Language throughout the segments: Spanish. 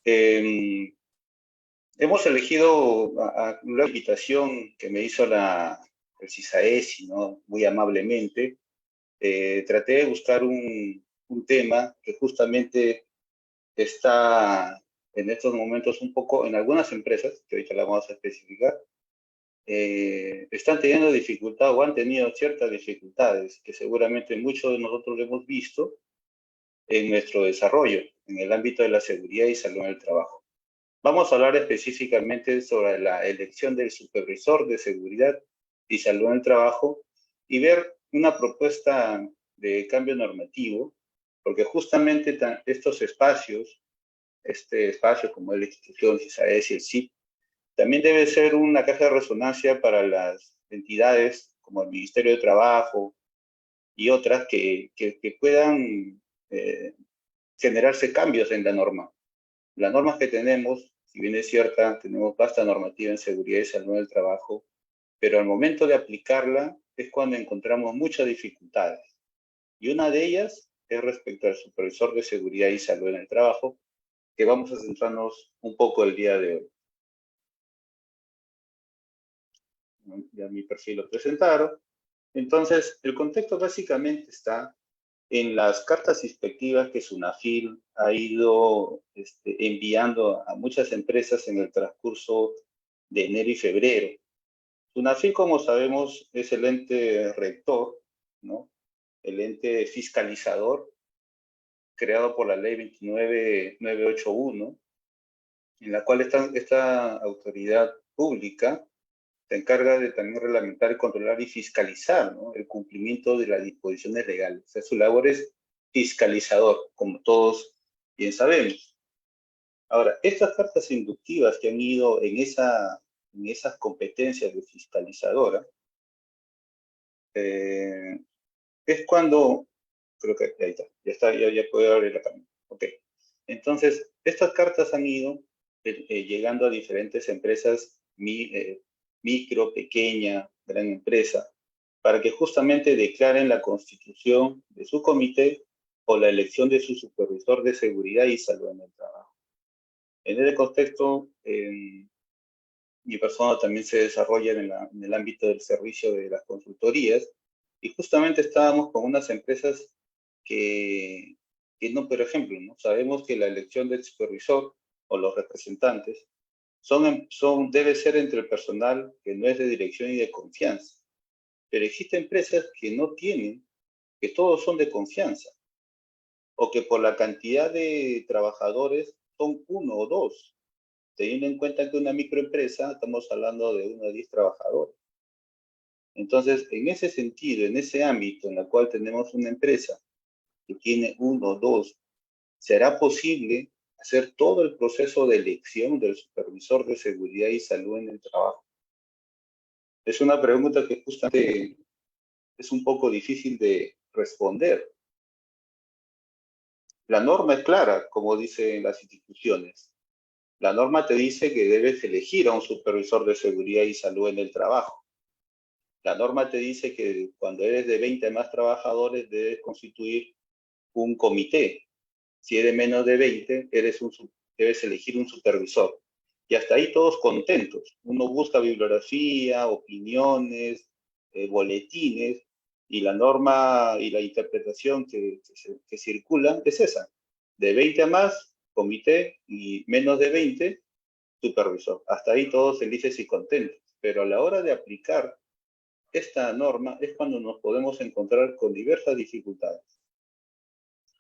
Eh, Hemos elegido la invitación que me hizo el CISAESI, ¿no? Muy amablemente. Traté de buscar un tema que justamente está en estos momentos un poco, en algunas empresas, que ahorita la vamos a especificar, están teniendo dificultad o han tenido ciertas dificultades que seguramente muchos de nosotros lo hemos visto en nuestro desarrollo, en el ámbito de la seguridad y salud en el trabajo. Vamos a hablar específicamente sobre la elección del supervisor de seguridad y salud en el trabajo y ver una propuesta de cambio normativo, porque justamente estos espacios, este espacio como es la institución CISAES y el CIP, también debe ser una caja de resonancia para las entidades como el Ministerio de Trabajo y otras que puedan eh, generarse cambios en la norma. Las normas que tenemos, si bien es cierta, tenemos vasta normativa en seguridad y salud del trabajo, pero al momento de aplicarla es cuando encontramos muchas dificultades. Y una de ellas es respecto al supervisor de seguridad y salud en el trabajo, que vamos a centrarnos un poco el día de hoy. Ya mi perfil lo presentaron. Entonces, el contexto básicamente está en las cartas inspectivas que SUNAFIL ha ido enviando a muchas empresas en el transcurso de enero y febrero. SUNAFIL, como sabemos, es el ente rector, ¿no? El ente fiscalizador creado por la ley 29981, en la cual esta autoridad pública se encarga de también reglamentar, controlar y fiscalizar, ¿no? El cumplimiento de las disposiciones legales. O sea, su labor es fiscalizador, como todos bien sabemos. Ahora, estas cartas inductivas que han ido en esas competencias de fiscalizadora, es cuando, creo que ahí está, ya puedo abrir la cámara. Ok. Entonces, estas cartas han ido llegando a diferentes empresas, micro, pequeña, gran empresa, para que justamente declaren la constitución de su comité o la elección de su supervisor de seguridad y salud en el trabajo. En ese contexto, mi persona también se desarrolla en el ámbito del servicio de las consultorías y justamente estábamos con unas empresas que no, por ejemplo, ¿no? Sabemos que la elección del supervisor o los representantes debe ser entre el personal que no es de dirección y de confianza. Pero existen empresas que no tienen, que todos son de confianza, o que por la cantidad de trabajadores son uno o dos, teniendo en cuenta que una microempresa, estamos hablando de 1 a 10 trabajadores. Entonces, en ese sentido, en ese ámbito en el cual tenemos una empresa que tiene 1 o 2, ¿será posible hacer todo el proceso de elección del supervisor de seguridad y salud en el trabajo? Es una pregunta que justamente es un poco difícil de responder. La norma es clara, como dicen las instituciones. La norma te dice que debes elegir a un supervisor de seguridad y salud en el trabajo. La norma te dice que cuando eres de 20 más trabajadores debes constituir un comité. Si eres menos de 20, debes elegir un supervisor. Y hasta ahí todos contentos. Uno busca bibliografía, opiniones, boletines, y la norma y la interpretación que circula es esa. De 20 a más, comité, y menos de 20, supervisor. Hasta ahí todos felices y contentos. Pero a la hora de aplicar esta norma es cuando nos podemos encontrar con diversas dificultades.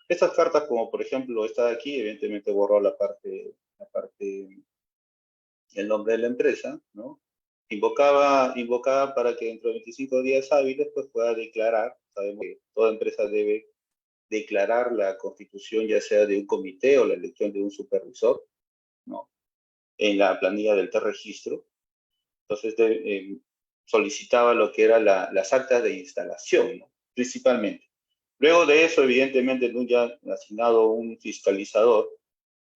Estas cartas, como por ejemplo esta de aquí, evidentemente borró el nombre de la empresa, ¿no? Invocaba para que dentro de 25 días hábiles pues pueda declarar, sabemos que toda empresa debe declarar la constitución ya sea de un comité o la elección de un supervisor, ¿no? En la planilla del registro. Entonces solicitaba lo que eran las actas de instalación, ¿no? Principalmente. Luego de eso, evidentemente, ya asignado un fiscalizador,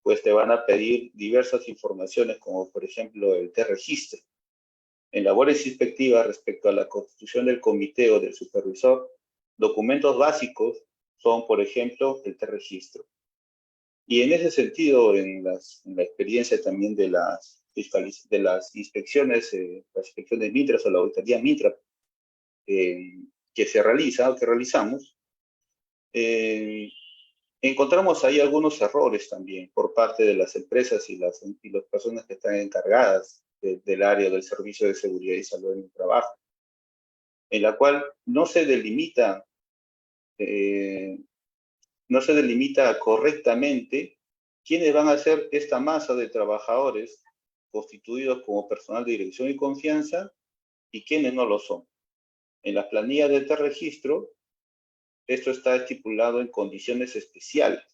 pues te van a pedir diversas informaciones, como por ejemplo el registro. En labores inspectivas respecto a la constitución del comité o del supervisor, documentos básicos son, por ejemplo, el registro. Y en ese sentido, en la experiencia también de de las inspecciones, las inspecciones MINTRAS o la auditoría MINTRA que se realiza o que realizamos, eh, encontramos ahí algunos errores también por parte de las empresas y las personas que están encargadas del área del servicio de seguridad y salud en el trabajo, en la cual eh, no se delimita correctamente quiénes van a ser esta masa de trabajadores constituidos como personal de dirección y confianza y quiénes no lo son. En las planillas de registro, esto está estipulado en condiciones especiales.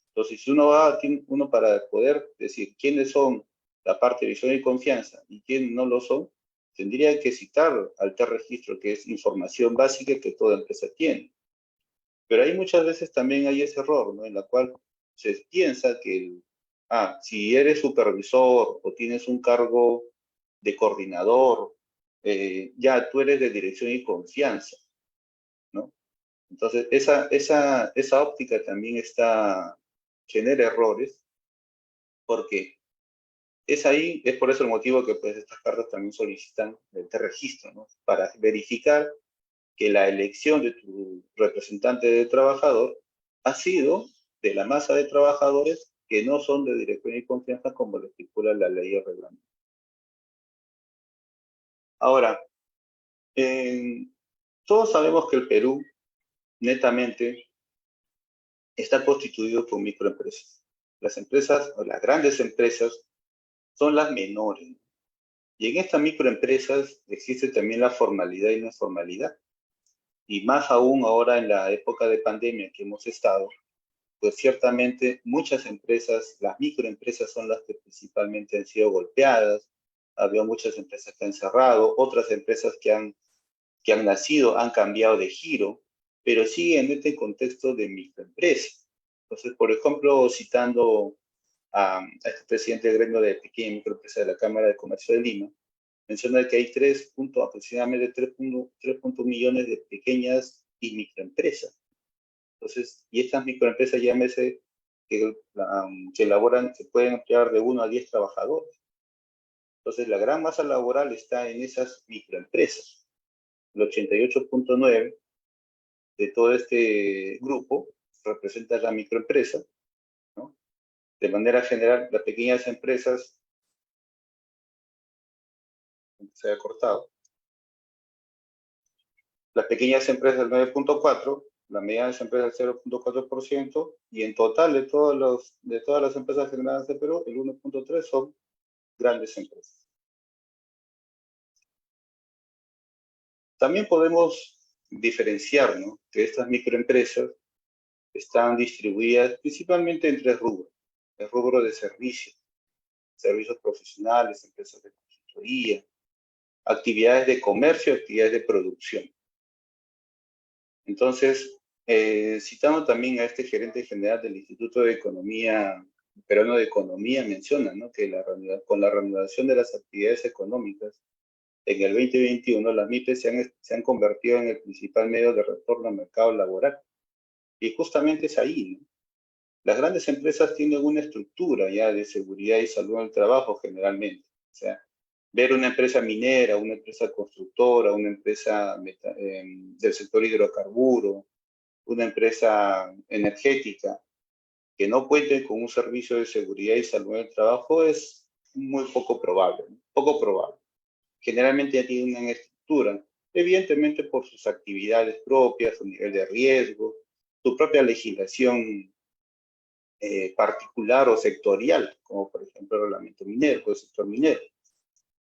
Entonces, si uno para poder decir quiénes son la parte de dirección y confianza y quiénes no lo son, tendría que citar al registro, que es información básica que toda empresa tiene. Pero hay muchas veces también hay ese error, ¿no? En la cual se piensa que, si eres supervisor o tienes un cargo de coordinador, ya tú eres de dirección y confianza, ¿no? Entonces, esa óptica también genera errores, porque es por eso el motivo que pues estas cartas también solicitan el registro, ¿no? Para verificar que la elección de tu representante de trabajador ha sido de la masa de trabajadores que no son de dirección y confianza como lo estipula la ley o reglamento. Ahora, todos sabemos que el Perú netamente está constituido por microempresas. Las empresas o las grandes empresas son las menores. Y en estas microempresas existe también la formalidad y la informalidad. Y más aún ahora en la época de pandemia que hemos estado, pues ciertamente muchas empresas, las microempresas son las que principalmente han sido golpeadas. Había muchas empresas que han cerrado, otras empresas que han nacido, han cambiado de giro, pero sí en este contexto de microempresa. Entonces, por ejemplo, citando a este presidente del gremio de pequeña y microempresa de la Cámara de Comercio de Lima, menciona que hay aproximadamente 3 millones de pequeñas y microempresas. Entonces, y estas microempresas, llámese, que elaboran, que pueden emplear de 1 a 10 trabajadores. Entonces, la gran masa laboral está en esas microempresas. El 88.9 de todo este grupo representa la microempresa, ¿no? De manera general, las pequeñas empresas, se ha cortado, las pequeñas empresas el 9.4%, las medianas empresas el 0.4%, y en total de todas las empresas generadas de Perú, el 1.3% son grandes empresas. También podemos diferenciar, ¿no?, que estas microempresas están distribuidas principalmente en 3 rubros. El rubro de servicios profesionales, empresas de consultoría, actividades de comercio, actividades de producción. Entonces, citando también a este gerente general del Instituto de Economía, Peruano de Economía, menciona, ¿no?, que con la reanudación de las actividades económicas en el 2021, las MIPES se han convertido en el principal medio de retorno al mercado laboral. Y justamente es ahí, ¿no? Las grandes empresas tienen una estructura ya de seguridad y salud en el trabajo generalmente. O sea, ver una empresa minera, una empresa constructora, una empresa del sector hidrocarburo, una empresa energética, que no cuenten con un servicio de seguridad y salud en el trabajo es muy poco probable, ¿no? Poco probable. Generalmente ya tienen una estructura, evidentemente por sus actividades propias, su nivel de riesgo, su propia legislación particular o sectorial, como por ejemplo el reglamento minero, el sector minero.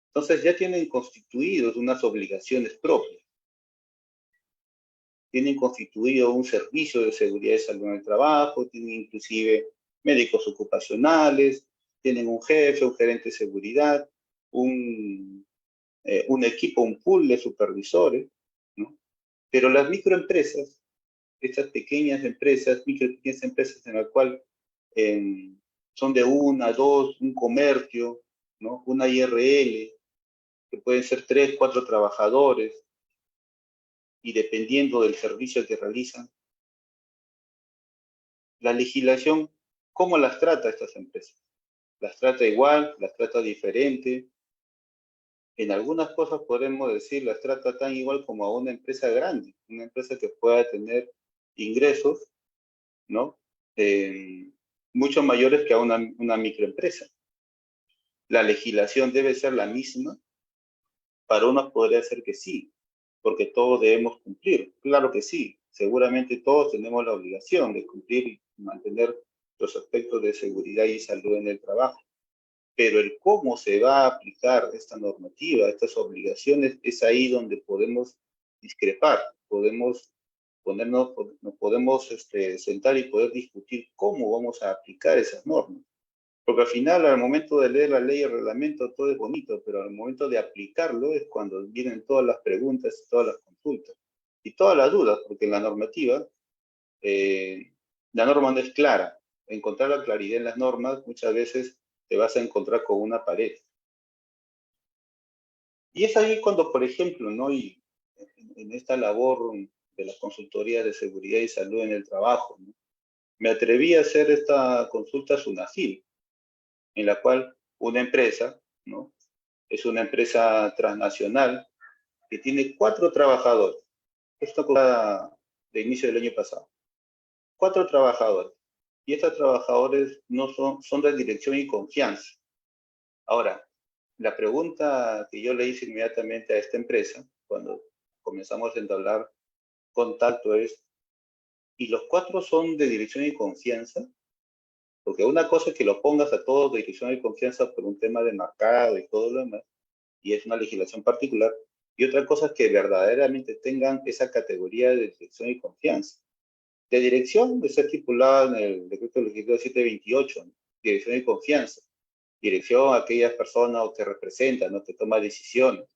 Entonces ya tienen constituidos unas obligaciones propias, tienen constituido un servicio de seguridad y salud en el trabajo, tienen inclusive médicos ocupacionales, tienen un jefe, un gerente de seguridad, un equipo, un pool de supervisores, ¿no? Pero las microempresas, estas pequeñas empresas, pequeñas empresas en las cuales son de 1, 2, un comercio, ¿no?, una IRL, que pueden ser 3, 4 trabajadores, y dependiendo del servicio que realizan, la legislación ¿Cómo las trata estas empresas? ¿Las trata igual? ¿Las trata diferente? En algunas cosas podemos decir, las trata tan igual como a una empresa grande, una empresa que pueda tener ingresos, ¿no? Mucho mayores que a una microempresa. La legislación debe ser la misma. Para unos podría ser que sí, porque todos debemos cumplir. Claro que sí, seguramente todos tenemos la obligación de cumplir y mantener los aspectos de seguridad y salud en el trabajo. Pero el cómo se va a aplicar esta normativa, estas obligaciones, es ahí donde podemos discrepar, podemos ponernos, nos podemos sentar y poder discutir cómo vamos a aplicar esas normas. Porque al final, al momento de leer la ley y el reglamento, todo es bonito, pero al momento de aplicarlo es cuando vienen todas las preguntas y todas las consultas. Y todas las dudas, porque en la normativa, la norma no es clara. Encontrar la claridad en las normas, muchas veces te vas a encontrar con una pared. Y es ahí cuando, por ejemplo, ¿no? Y en esta labor de las consultorías de seguridad y salud en el trabajo, ¿no? Me atreví a hacer esta consulta SUNAFIL, en la cual una empresa, ¿no? Es una empresa transnacional que tiene 4 trabajadores. Esto de inicio del año pasado. 4 trabajadores. Y estos trabajadores no son de dirección y confianza. Ahora, la pregunta que yo le hice inmediatamente a esta empresa, cuando comenzamos a entablar contacto, es, ¿y los 4 son de dirección y confianza? Porque una cosa es que lo pongas a todos de dirección y confianza por un tema de mercado y todo lo demás, y es una legislación particular, y otra cosa es que verdaderamente tengan esa categoría de dirección y confianza. De dirección está estipulada en el decreto legislativo 728, ¿no? Dirección y confianza. Dirección a aquellas personas que representan, ¿no? Que toma decisiones.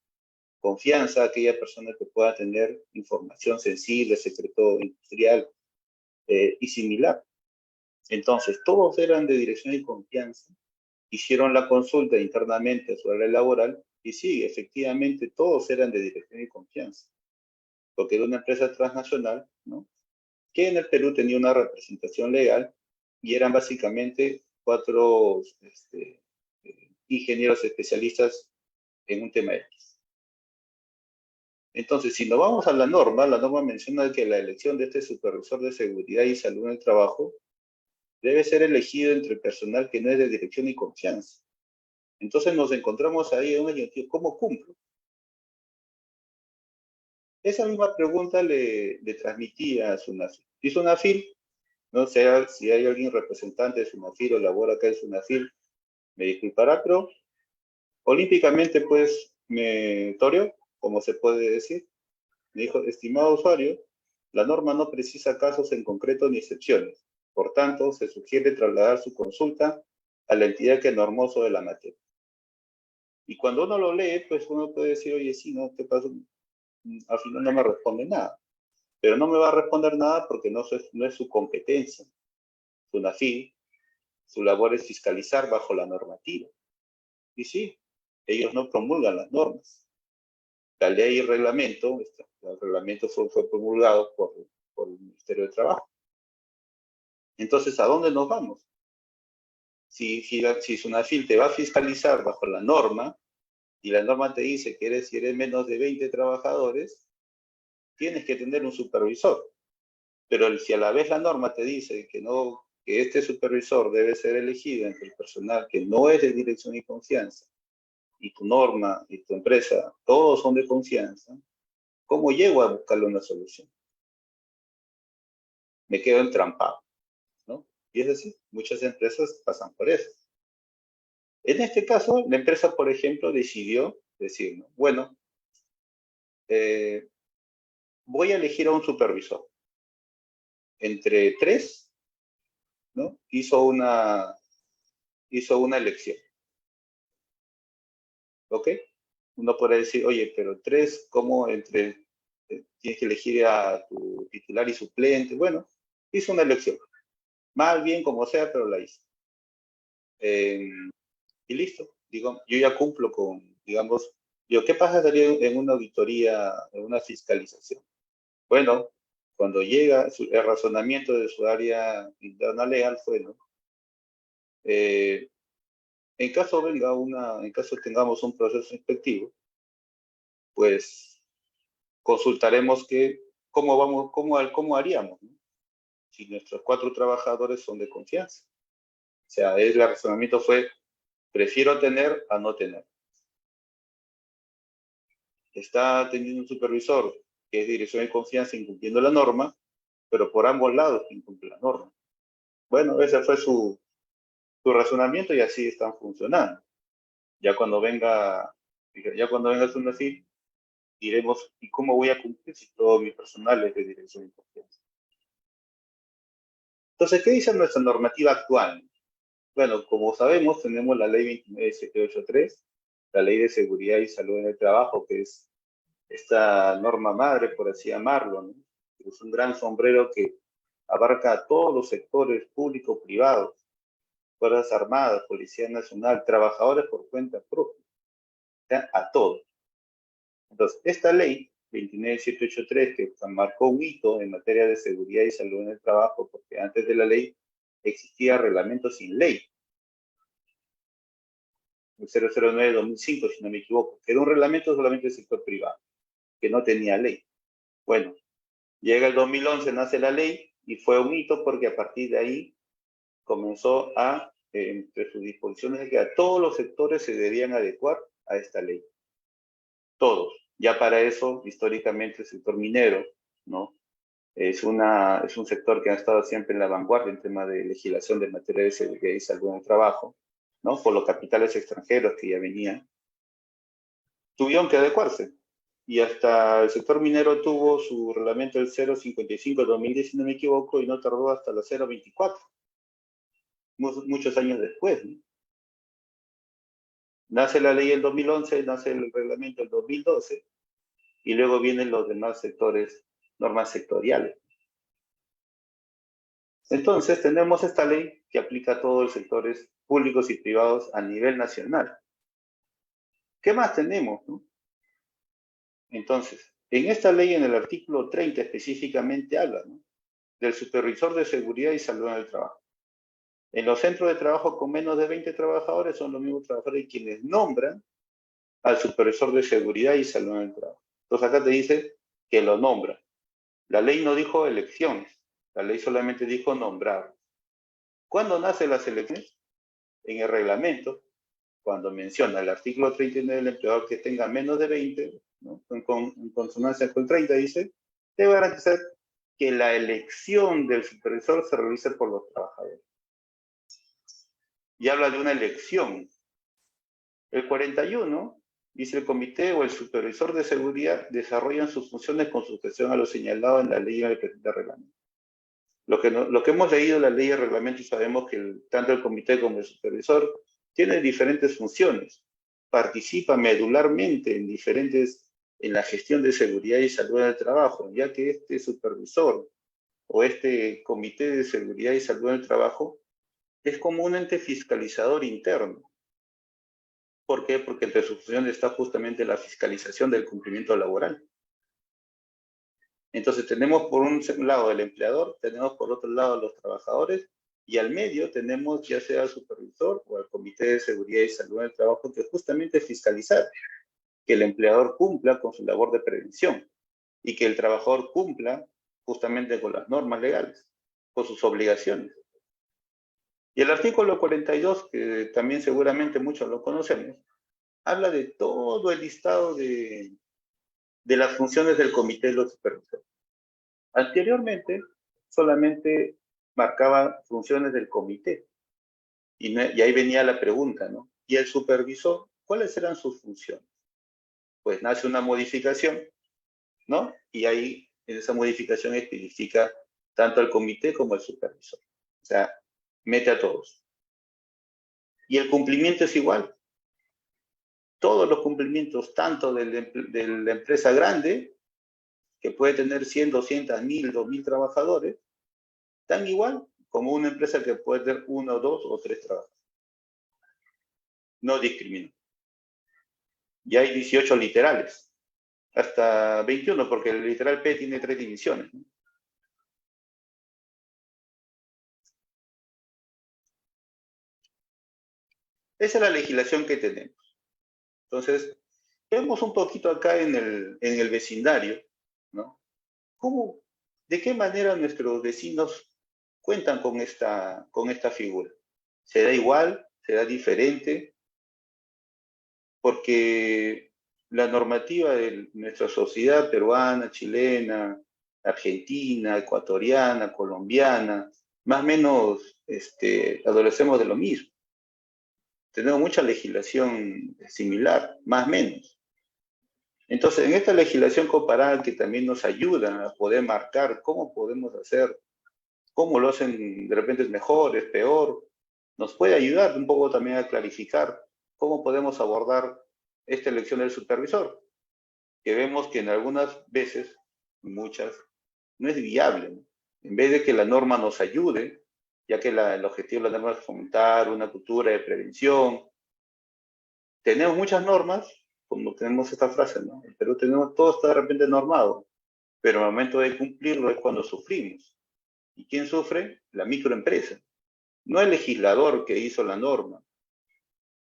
Confianza a aquella persona que pueda tener información sensible, secreto industrial y similar. Entonces, todos eran de dirección y confianza. Hicieron la consulta internamente sobre la laboral y sí, efectivamente, todos eran de dirección y confianza, porque era una empresa transnacional, ¿no? Que en el Perú tenía una representación legal y eran básicamente 4 ingenieros especialistas en un tema X. Entonces, si nos vamos a la norma menciona que la elección de este supervisor de seguridad y salud en el trabajo debe ser elegido entre personal que no es de dirección y confianza. Entonces nos encontramos ahí en un año, ¿cómo cumplo? Esa misma pregunta le transmití a Sunafil. Y Sunafil, no sé si hay alguien representante de Sunafil o labora acá en Sunafil, me disculpará, pero olímpicamente pues me toreó, como se puede decir. Me dijo, estimado usuario, la norma no precisa casos en concreto ni excepciones. Por tanto, se sugiere trasladar su consulta a la entidad que normó sobre la materia. Y cuando uno lo lee, pues uno puede decir, oye, sí, ¿no? ¿Qué pasó? Al final no me responde nada. Pero no me va a responder nada porque no es su competencia. SUNAFIL, su labor es fiscalizar bajo la normativa. Y sí, ellos no promulgan las normas. La ley y el reglamento fue promulgado por el Ministerio de Trabajo. Entonces, ¿a dónde nos vamos? Si SUNAFIL te va a fiscalizar bajo la norma y la norma te dice que si eres menos de 20 trabajadores, tienes que tener un supervisor. Pero si a la vez la norma te dice que no, que este supervisor debe ser elegido entre el personal que no es de dirección y confianza, y tu norma y tu empresa, todos son de confianza, ¿cómo llego a buscarle una solución? Me quedo entrampado, ¿no? Y es así, muchas empresas pasan por eso. En este caso, la empresa, por ejemplo, decidió decir, ¿no? Bueno, voy a elegir a un supervisor. Entre 3, ¿no? Hizo una elección. ¿Ok? Uno puede decir, oye, pero 3, ¿cómo tienes que elegir a tu titular y suplente? Bueno, hizo una elección. Mal, bien, como sea, pero la hizo. Y listo. Digo, yo ya cumplo con, digamos, digo, ¿qué pasaría en una auditoría, en una fiscalización? Bueno, cuando llega, el razonamiento de su área interna legal fue, ¿no? Eh, en caso tengamos un proceso inspectivo, pues consultaremos cómo haríamos, ¿no? Si nuestros 4 trabajadores son de confianza. O sea, el razonamiento fue, prefiero tener a no tener. Está teniendo un supervisor que es dirección de confianza incumpliendo la norma, pero por ambos lados incumple la norma. Bueno, ese fue su razonamiento y así están funcionando. Ya cuando venga, el así, diremos, ¿y cómo voy a cumplir si todo mi personal es de dirección de confianza? Entonces, ¿qué dice nuestra normativa actual? Bueno, como sabemos, tenemos la ley 29783, la ley de seguridad y salud en el trabajo, que es esta norma madre, por así llamarlo, ¿no? Es un gran sombrero que abarca a todos los sectores públicos, privados, Fuerzas Armadas, Policía Nacional, trabajadores por cuenta propia, o sea, a todos. Entonces, esta ley 29783, que marcó un hito en materia de seguridad y salud en el trabajo, porque antes de la ley existía reglamento sin ley, el 009-2005, si no me equivoco, que era un reglamento solamente del sector privado, que no tenía ley. Bueno, llega el 2011, nace la ley y fue un hito porque a partir de ahí comenzó entre sus disposiciones, de que a todos los sectores se debían adecuar a esta ley. Todos. Ya para eso, históricamente, el sector minero, ¿no? Es un sector que ha estado siempre en la vanguardia en tema de legislación de materia de seguridad y salud en el trabajo, ¿no? Por los capitales extranjeros que ya venían. Tuvieron que adecuarse. Y hasta el sector minero tuvo su reglamento del 055-2010, si no me equivoco, y no tardó hasta la 024, muchos años después, ¿no? Nace la ley en 2011, nace el reglamento en 2012, y luego vienen los demás sectores, normas sectoriales. Entonces, tenemos esta ley que aplica a todos los sectores públicos y privados a nivel nacional. ¿Qué más tenemos, no? Entonces, en esta ley, en el artículo 30 específicamente habla, ¿no?, del supervisor de seguridad y salud en el trabajo. En los centros de trabajo con menos de 20 trabajadores son los mismos trabajadores quienes nombran al supervisor de seguridad y salud en el trabajo. Entonces acá te dice que lo nombra. La ley no dijo elecciones, la ley solamente dijo nombrar. ¿Cuándo nacen las elecciones? En el reglamento, cuando menciona el artículo 39 del empleador que tenga menos de 20, ¿no?, en consonancia con 30, dice, debe garantizar que la elección del supervisor se realice por los trabajadores. Y habla de una elección. El 41 dice, el comité o el supervisor de seguridad desarrollan sus funciones con sujeción a lo señalado en la ley de reglamento. Lo que hemos leído en la ley de reglamento, y sabemos que tanto el comité como el supervisor tienen diferentes funciones. Participa medularmente en la gestión de seguridad y salud del trabajo, ya que este supervisor o este comité de seguridad y salud del trabajo es como un ente fiscalizador interno. ¿Por qué? Porque entre sus funciones está justamente la fiscalización del cumplimiento laboral. Entonces tenemos por un lado el empleador, tenemos por otro lado los trabajadores, y al medio tenemos ya sea al supervisor o al comité de seguridad y salud del trabajo, que justamente es fiscalizar que el empleador cumpla con su labor de prevención y que el trabajador cumpla justamente con las normas legales, con sus obligaciones. Y el artículo 42, que también seguramente muchos lo conocemos, habla de todo el listado de las funciones del comité de los supervisores. Anteriormente, solamente marcaba funciones del comité. Y ahí venía la pregunta, ¿no? ¿Y el supervisor, cuáles eran sus funciones? Pues nace una modificación, ¿no? Y ahí, en esa modificación, especifica tanto al comité como al supervisor. O sea, mete a todos. Y el cumplimiento es igual. Todos los cumplimientos, tanto de la empresa grande, que puede tener 100, 200, 1000, 2000 trabajadores, tan igual como una empresa que puede tener 1, 2 o 3 trabajadores. No discrimina. Y hay 18 literales, hasta 21, porque el literal P tiene 3 divisiones, ¿no? Esa es la legislación que tenemos. Entonces, vemos un poquito acá en el vecindario, ¿no? ¿Cómo, de qué manera nuestros vecinos cuentan con esta figura? ¿Será igual? ¿Será diferente? Porque la normativa de nuestra sociedad peruana, chilena, argentina, ecuatoriana, colombiana, más o menos adolecemos de lo mismo. Tenemos mucha legislación similar, más o menos. Entonces, en esta legislación comparada que también nos ayuda a poder marcar cómo podemos hacer, cómo lo hacen de repente es mejor, es peor, nos puede ayudar un poco también a clarificar cómo podemos abordar esta elección del supervisor, que vemos que en algunas veces, muchas, no es viable, ¿no? En vez de que la norma nos ayude, ya que el objetivo de la norma es fomentar una cultura de prevención, tenemos muchas normas, como tenemos esta frase, ¿no? En Perú tenemos todo está de repente normado, pero al momento de cumplirlo es cuando sufrimos. ¿Y quién sufre? La microempresa. No el legislador que hizo la norma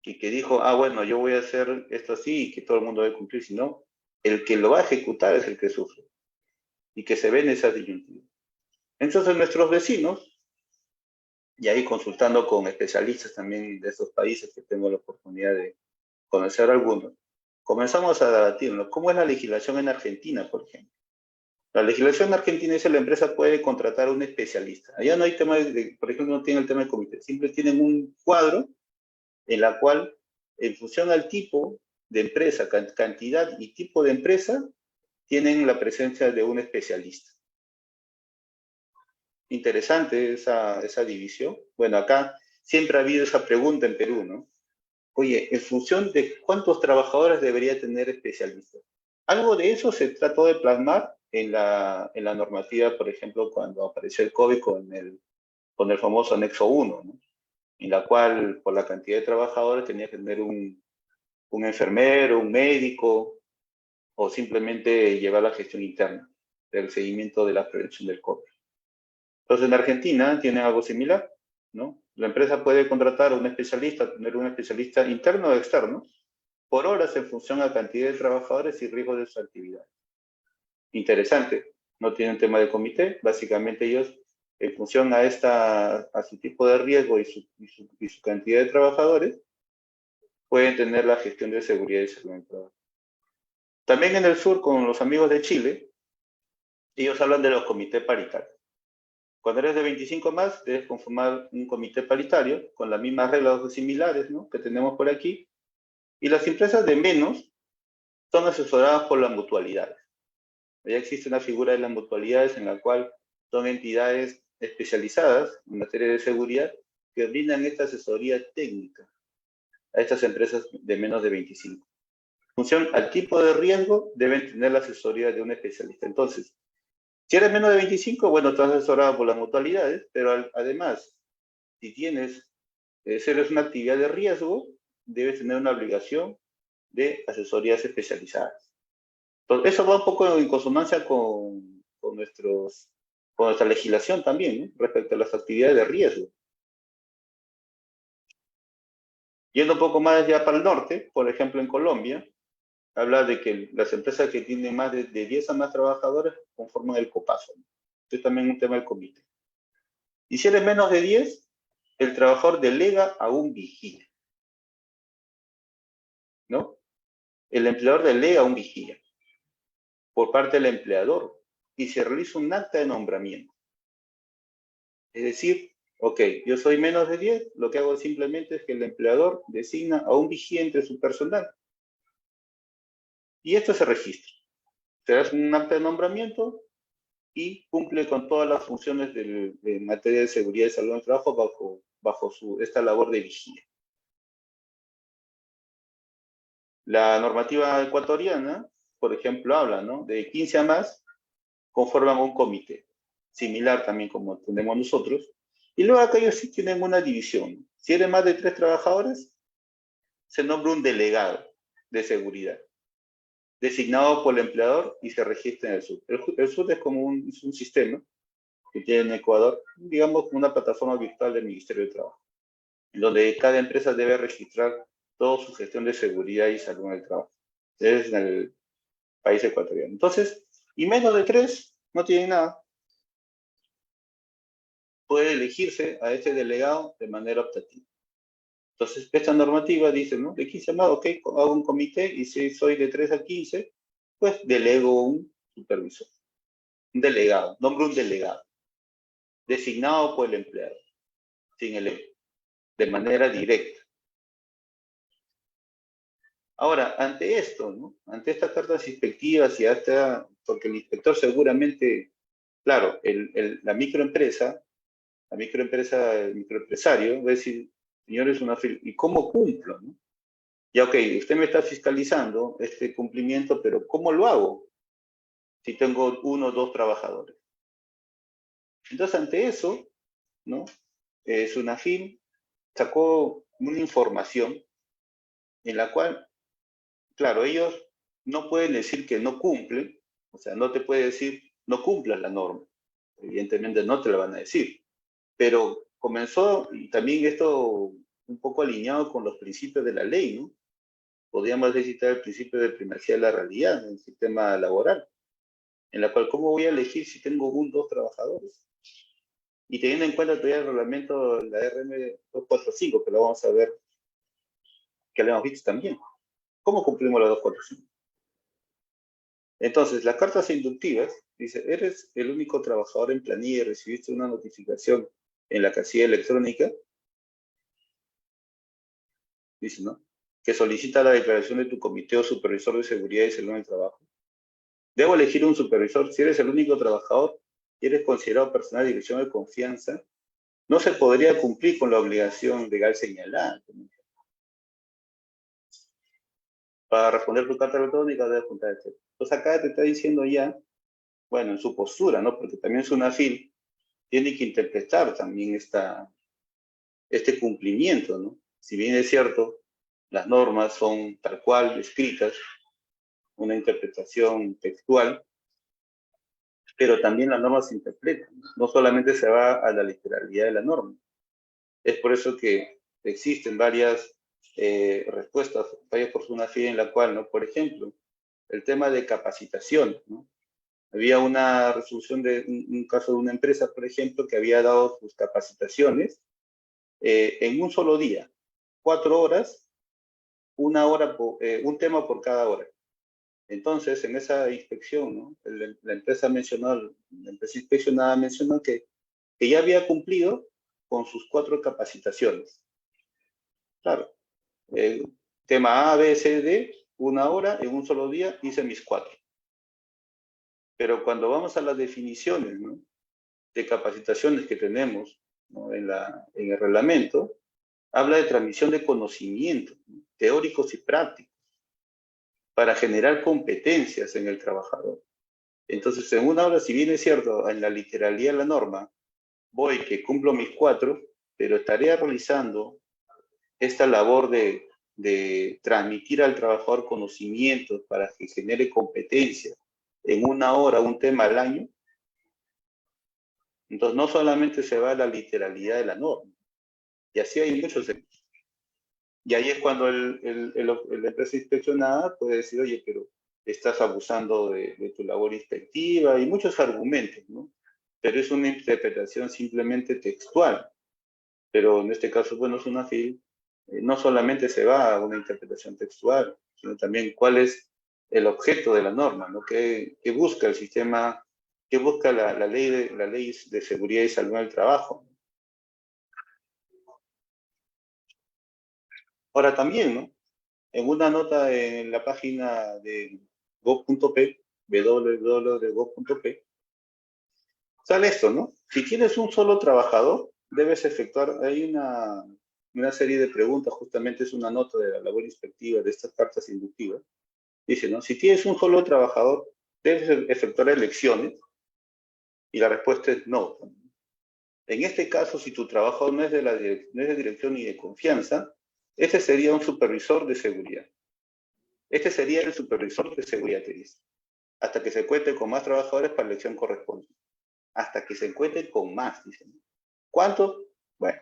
y que dijo, ah, bueno, yo voy a hacer esto así y que todo el mundo debe cumplir, sino el que lo va a ejecutar es el que sufre y que se ven esas disyuntivas. Entonces nuestros vecinos, y ahí consultando con especialistas también de estos países que tengo la oportunidad de conocer algunos, comenzamos a debatirnos. ¿Cómo es la legislación en Argentina, por ejemplo? La legislación en Argentina dice que la empresa puede contratar a un especialista. Allá no hay tema por ejemplo, no tiene el tema del comité. Siempre tienen un cuadro en la cual, en función al tipo de empresa, cantidad y tipo de empresa, tienen la presencia de un especialista. Interesante esa división. Bueno, acá siempre ha habido esa pregunta en Perú, ¿no? Oye, en función de cuántos trabajadores debería tener especialistas. Algo de eso se trató de plasmar en la normativa, por ejemplo, cuando apareció el COVID con el famoso anexo 1, ¿no? En la cual, por la cantidad de trabajadores, tenía que tener un enfermero, un médico, o simplemente llevar la gestión interna del seguimiento de la prevención del COVID. Entonces, en Argentina tienen algo similar, ¿no? La empresa puede contratar a un especialista, tener un especialista interno o externo, por horas en función a cantidad de trabajadores y riesgos de su actividad. Interesante, no tienen tema de comité, básicamente ellos, en función a su tipo de riesgo y su cantidad de trabajadores, pueden tener la gestión de seguridad y salud en el trabajo. También en el sur, con los amigos de Chile, ellos hablan de los comités paritarios. Cuando eres de 25 más, debes conformar un comité paritario con las mismas reglas similares, ¿no?, que tenemos por aquí. Y las empresas de menos son asesoradas por las mutualidades. Ya existe una figura de las mutualidades en la cual son entidades especializadas en materia de seguridad que brindan esta asesoría técnica a estas empresas de menos de 25. En función al tipo de riesgo, deben tener la asesoría de un especialista. Entonces, si eres menos de 25, bueno, estás asesorado por las mutualidades, pero además, si eres una actividad de riesgo, debes tener una obligación de asesorías especializadas. Entonces, eso va un poco en consonancia con nuestra legislación también, ¿no?, respecto a las actividades de riesgo. Yendo un poco más ya para el norte, por ejemplo, en Colombia, habla de que las empresas que tienen más de 10 a más trabajadores conforman el COPASO, ¿no? Esto es también un tema del comité. Y si eres menos de 10, el trabajador delega a un vigía, ¿no? El empleador delega a un vigía por parte del empleador y se realiza un acta de nombramiento. Es decir, ok, yo soy menos de 10, lo que hago simplemente es que el empleador designa a un vigía entre su personal. Y esto se registra. Se hace un acta de nombramiento y cumple con todas las funciones de materia de seguridad y salud en el trabajo bajo esta labor de vigía. La normativa ecuatoriana, por ejemplo, habla, ¿no?, de 15 a más conforman un comité, similar también como tenemos nosotros. Y luego acá ellos sí tienen una división. Si eres más de 3 trabajadores, se nombra un delegado de seguridad, designado por el empleador y se registra en el SUT. El SUT es como es un sistema que tiene en Ecuador, digamos, como una plataforma virtual del Ministerio de Trabajo. donde cada empresa debe registrar toda su gestión de seguridad y salud en el trabajo. Es en el país ecuatoriano. Entonces, y menos de 3 no tienen nada. Puede elegirse a este delegado de manera optativa. Entonces, esta normativa dice, ¿no? De 15 más, ok, hago un comité y si soy de 3 a 15, pues delego un supervisor, un delegado, nombro un delegado, designado por el empleado, sin el de manera directa. Ahora, ante esto, ¿no? Ante estas cartas inspectivas y hasta, porque el inspector seguramente, claro, la microempresa, el microempresario va a decir, señores, ¿y cómo cumplo? ¿No? Ya, ok, usted me está fiscalizando este cumplimiento, pero ¿cómo lo hago si tengo 1 o 2 trabajadores? Entonces, ante eso, ¿no? Sunafin sacó una información en la cual, claro, ellos no pueden decir que no cumplen, o sea, no te puede decir no cumplas la norma, evidentemente no te la van a decir, pero comenzó, y también esto un poco alineado con los principios de la ley, ¿no? Podríamos citar el principio de primacía de la realidad en el sistema laboral, en la cual, ¿cómo voy a elegir si tengo 1 o 2 trabajadores? Y teniendo en cuenta todavía el reglamento, la RM 245, que lo vamos a ver, que lo hemos visto también. ¿Cómo cumplimos la 245? Entonces, las cartas inductivas, dice, eres el único trabajador en planilla y recibiste una notificación en la casilla electrónica, dice, ¿no? Que solicita la declaración de tu comité o supervisor de seguridad y salud en el trabajo. Debo elegir un supervisor. Si eres el único trabajador y eres considerado personal de dirección de confianza, no se podría cumplir con la obligación legal señalada. Para responder tu carta electrónica debes juntar, etc. Entonces acá te está diciendo ya, bueno, en su postura, ¿no? Porque también Sunafil tiene que interpretar también este cumplimiento, ¿no? Si bien es cierto, las normas son tal cual escritas, una interpretación textual, pero también las normas se interpretan, no solamente se va a la literalidad de la norma. Es por eso que existen varias respuestas, varias por Sunafil en la cual, ¿no? Por ejemplo, el tema de capacitación, ¿no? Había una resolución de un caso de una empresa, por ejemplo, que había dado sus capacitaciones en un solo día, 4 horas, 1 hora, un tema por cada hora. Entonces, en esa inspección, ¿no? La empresa inspeccionada mencionó que ya había cumplido con sus 4 capacitaciones. Claro, tema A, B, C, D, 1 hora, en un solo día hice mis 4. Pero cuando vamos a las definiciones, ¿no? De capacitaciones que tenemos, ¿no? en el reglamento, habla de transmisión de conocimientos, ¿no? Teóricos y prácticos para generar competencias en el trabajador. Entonces, en 1 hora, si bien es cierto, en la literalidad de la norma, voy que cumplo mis 4, pero estaría realizando esta labor de transmitir al trabajador conocimientos para que genere competencia en 1 hora, un tema al año. Entonces, no solamente se va a la literalidad de la norma, y así hay muchos. Y ahí es cuando la empresa inspeccionada puede decir, oye, pero estás abusando de tu labor inspectiva y muchos argumentos, ¿no? Pero es una interpretación simplemente textual. Pero en este caso, bueno, Sunafil no solamente se va a una interpretación textual, sino también cuál es el objeto de la norma, ¿no? ¿Qué busca el sistema, qué busca la ley de seguridad y salud en el trabajo? Ahora también, ¿no? En una nota en la página de gov.p, www.gov.p, sale esto, ¿no? Si tienes un solo trabajador, debes efectuar, hay una serie de preguntas, justamente es una nota de la labor inspectiva de estas cartas inductivas. Dice, ¿no? Si tienes un solo trabajador, debes efectuar elecciones, y la respuesta es no. En este caso, si tu trabajador no es no es de dirección ni de confianza, ese sería un supervisor de seguridad. Este sería el supervisor de seguridad, te dice. Hasta que se cuente con más trabajadores para la elección correspondiente. Hasta que se encuentren con más, dicen. ¿Cuántos? Bueno,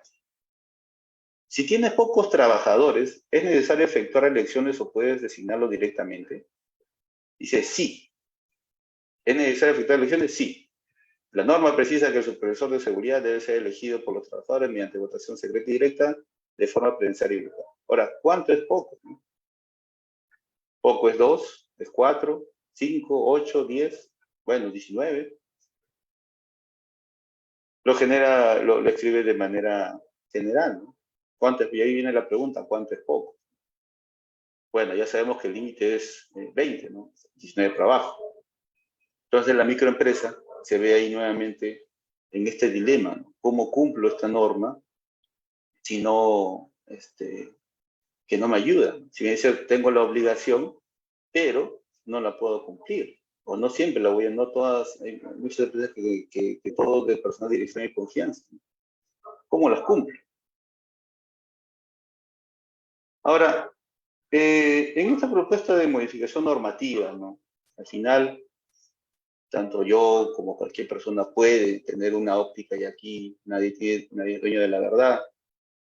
Si tienes pocos trabajadores, ¿es necesario efectuar elecciones o puedes designarlo directamente? Dice sí. ¿Es necesario efectuar elecciones? Sí. La norma precisa que el supervisor de seguridad debe ser elegido por los trabajadores mediante votación secreta y directa de forma presencial y virtual. Ahora, ¿cuánto es poco? Poco es 2, es 4, 5, 8, 10, bueno, 19. Lo escribe de manera general, ¿no? ¿Cuánto es? Y ahí viene la pregunta, ¿cuánto es poco? Bueno, ya sabemos que el límite es 20, ¿no? 19 para abajo. Entonces la microempresa se ve ahí nuevamente en este dilema, ¿no? ¿Cómo cumplo esta norma si no, que no me ayuda? Si me dice, tengo la obligación, pero no la puedo cumplir. O no siempre la voy a, no todas, hay muchas empresas que todo de personal de dirección y confianza. ¿Cómo las cumplo? Ahora, en esta propuesta de modificación normativa, ¿no? Al final, tanto yo como cualquier persona puede tener una óptica y aquí nadie es dueño de la verdad.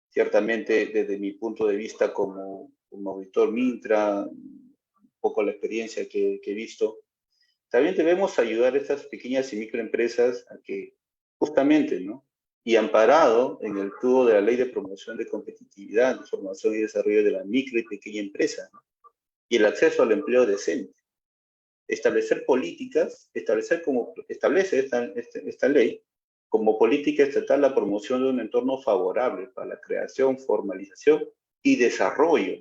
Ciertamente, desde mi punto de vista como auditor Mintra, un poco la experiencia que he visto, también debemos ayudar a estas pequeñas y microempresas a que justamente, ¿no? Y amparado en el tubo de la Ley de Promoción de Competitividad, Formación y Desarrollo de la micro y pequeña empresa, ¿no? Y el acceso al empleo decente. Establecer políticas, establece esta ley como política estatal la promoción de un entorno favorable para la creación, formalización y desarrollo.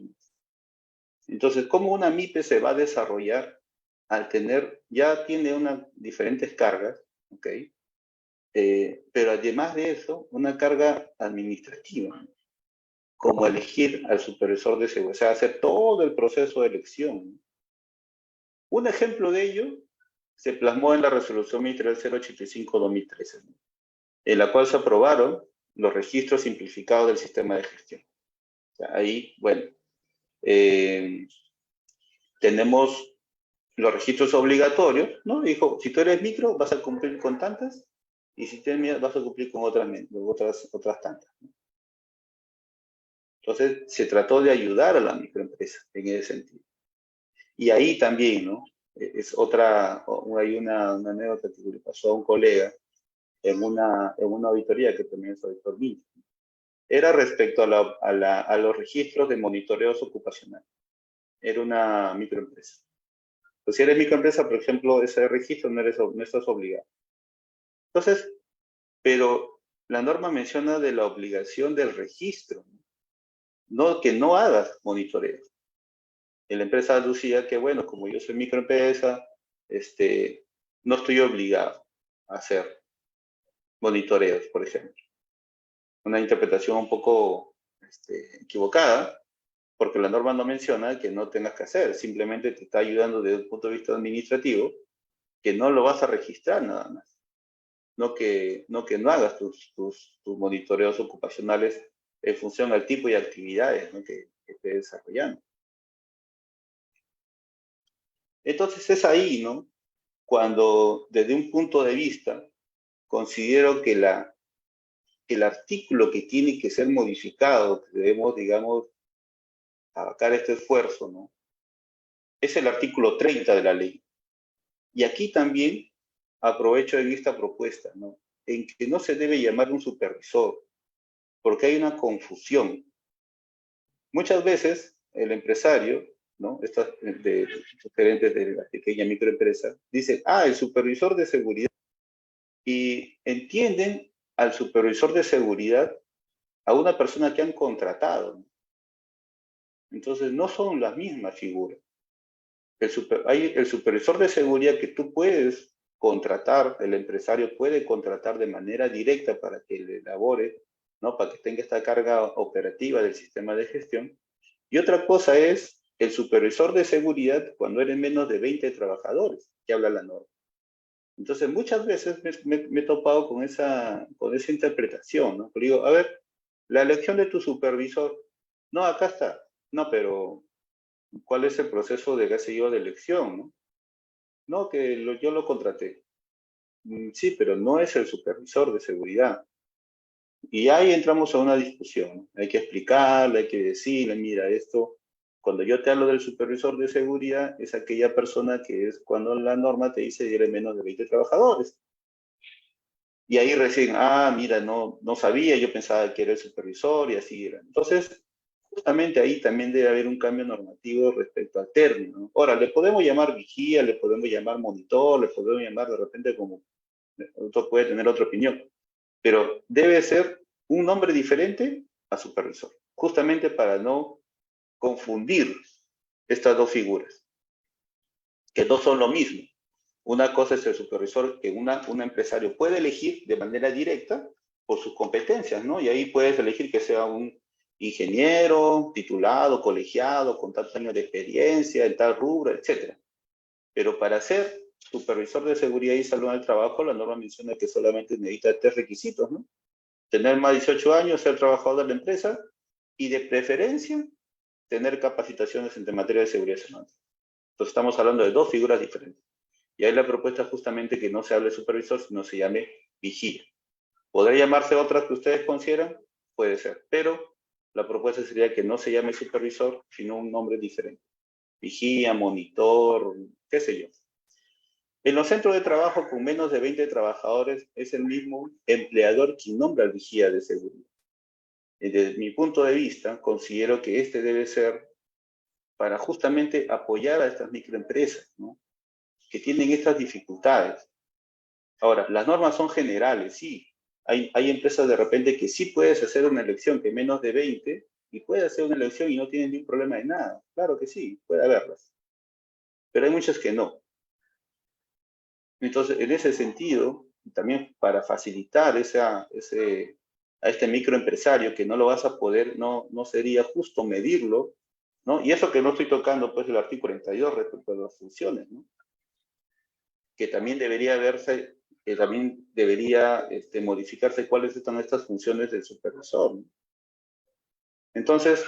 Entonces, ¿cómo una MIPE se va a desarrollar al tener, ya tiene diferentes cargas, ¿ok? Pero además de eso, una carga administrativa, como elegir al supervisor de seguridad, o sea, hacer todo el proceso de elección. Un ejemplo de ello se plasmó en la resolución ministerial 085-2013, ¿no? En la cual se aprobaron los registros simplificados del sistema de gestión. O sea, ahí, bueno, eh, tenemos los registros obligatorios, ¿no? Dijo, si tú eres micro, vas a cumplir con tantas, y si tienes vas a cumplir con otras tantas, ¿no? Entonces, se trató de ayudar a la microempresa en ese sentido. Y ahí también, ¿no? Es hay una anécdota que le pasó a un colega en una auditoría que también es auditor mío. Era respecto a los registros de monitoreos ocupacionales. Era una microempresa. Pues si eres microempresa, por ejemplo, ese registro no estás obligado. Entonces, pero la norma menciona de la obligación del registro, no que no hagas monitoreo. Y la empresa aducía que, bueno, como yo soy microempresa, no estoy obligado a hacer monitoreos, por ejemplo. Una interpretación un poco equivocada, porque la norma no menciona que no tengas que hacer, simplemente te está ayudando desde un punto de vista administrativo, que no lo vas a registrar nada más. No que no hagas tus monitoreos ocupacionales en función al tipo de actividades, ¿no? que estés desarrollando. Entonces es ahí, ¿no? Cuando desde un punto de vista considero que el artículo que tiene que ser modificado, que debemos, digamos, abarcar este esfuerzo, ¿no? Es el artículo 30 de la ley. Y aquí también aprovecho en esta propuesta, ¿no? En que no se debe llamar un supervisor, porque hay una confusión. Muchas veces el empresario, ¿no? Estos gerentes de la pequeña microempresa, dice, el supervisor de seguridad. Y entienden al supervisor de seguridad a una persona que han contratado, ¿no? Entonces no son las mismas figuras. Hay el supervisor de seguridad que tú puedes contratar, el empresario puede contratar de manera directa para que le elabore, ¿no? Para que tenga esta carga operativa del sistema de gestión. Y otra cosa es el supervisor de seguridad cuando eres menos de 20 trabajadores, que habla la norma. Entonces, muchas veces me he topado con esa interpretación, ¿no? Pero digo, a ver, la elección de tu supervisor, no, acá está. No, pero ¿cuál es el proceso de, qué sé yo, de elección, no? No, que yo lo contraté. Sí, pero no es el supervisor de seguridad. Y ahí entramos a una discusión. Hay que explicarle, hay que decirle, mira, esto, cuando yo te hablo del supervisor de seguridad, es aquella persona que es cuando la norma te dice tiene menos de 20 trabajadores. Y ahí recién, mira, no sabía, yo pensaba que era el supervisor y así era. Entonces, justamente ahí también debe haber un cambio normativo respecto al término, ¿no? Ahora, le podemos llamar vigía, le podemos llamar monitor, le podemos llamar de repente como, otro puede tener otra opinión, pero debe ser un nombre diferente a supervisor, justamente para no confundir estas dos figuras, que no son lo mismo. Una cosa es el supervisor que un empresario puede elegir de manera directa por sus competencias, ¿no? Y ahí puedes elegir que sea un ingeniero, titulado, colegiado, con tantos años de experiencia, en tal rubro, etcétera. Pero para ser supervisor de seguridad y salud en el trabajo, la norma menciona que solamente necesita 3 requisitos, ¿no? Tener más de 18 años, ser trabajador de la empresa y de preferencia tener capacitaciones en materia de seguridad y salud. Entonces estamos hablando de dos figuras diferentes. Y ahí la propuesta es justamente que no se hable supervisor, sino se llame vigía. ¿Podría llamarse otra que ustedes consideran? Puede ser, pero la propuesta sería que no se llame supervisor, sino un nombre diferente. Vigía, monitor, qué sé yo. En los centros de trabajo con menos de 20 trabajadores es el mismo empleador quien nombra al vigía de seguridad. Desde mi punto de vista, considero que este debe ser para justamente apoyar a estas microempresas, ¿no? Que tienen estas dificultades. Ahora, las normas son generales, sí. Hay empresas de repente que sí puedes hacer una elección que menos de 20 y puedes hacer una elección y no tienes ningún problema de nada. Claro que sí, puede haberlas. Pero hay muchas que no. Entonces, en ese sentido, también para facilitar a este microempresario que no lo vas a poder, no sería justo medirlo, ¿no? Y eso que no estoy tocando, pues, el artículo 42 respecto a las funciones, ¿no? Que también debería verse, que también debería modificarse cuáles son estas funciones del supervisor, ¿no? Entonces,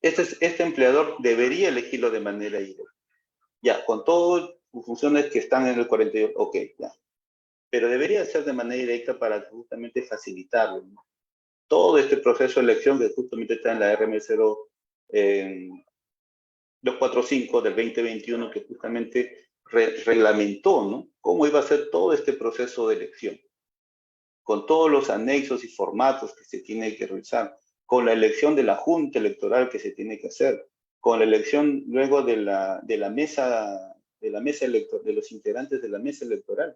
este empleador debería elegirlo de manera directa. Ya, con todas sus funciones que están en el 42, ok, ya. Pero debería ser de manera directa para justamente facilitarlo, ¿no? Todo este proceso de elección que justamente está en la RM0 245 del 2021, que justamente reglamentó, ¿no? Cómo iba a ser todo este proceso de elección, con todos los anexos y formatos que se tiene que realizar, con la elección de la junta electoral que se tiene que hacer, con la elección luego de la mesa electoral, de los integrantes de la mesa electoral.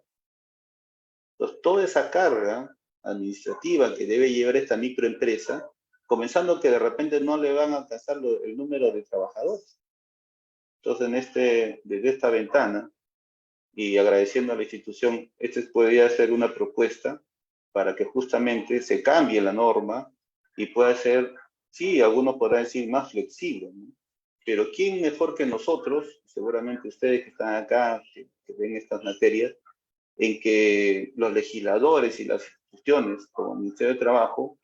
Entonces, toda esa carga administrativa que debe llevar esta microempresa, comenzando que de repente no le van a alcanzar el número de trabajadores. Entonces, desde esta ventana, y agradeciendo a la institución, podría ser una propuesta para que justamente se cambie la norma y pueda ser, sí, algunos podrán decir más flexible, ¿no? Pero ¿quién mejor que nosotros, seguramente ustedes que están acá, que ven estas materias, en que los legisladores y las instituciones, como el Ministerio de Trabajo,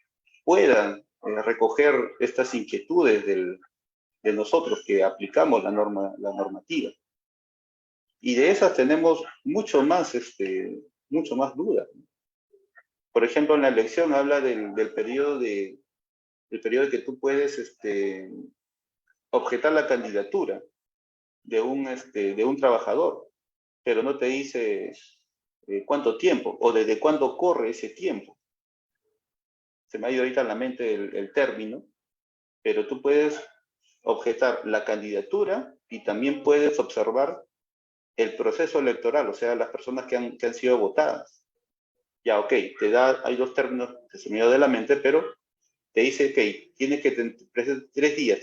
puedan recoger estas inquietudes de nosotros que aplicamos la normativa? Y de esas tenemos mucho más dudas. Por ejemplo, en la elección habla del periodo que tú puedes objetar la candidatura de un trabajador, pero no te dice cuánto tiempo o desde cuándo corre ese tiempo. Se me ha ido ahorita en la mente el término, pero tú puedes objetar la candidatura y también puedes observar el proceso electoral, o sea, las personas que han sido votadas. Ya, ok, hay dos términos que se me dio de la mente, pero te dice que tiene que 3 días,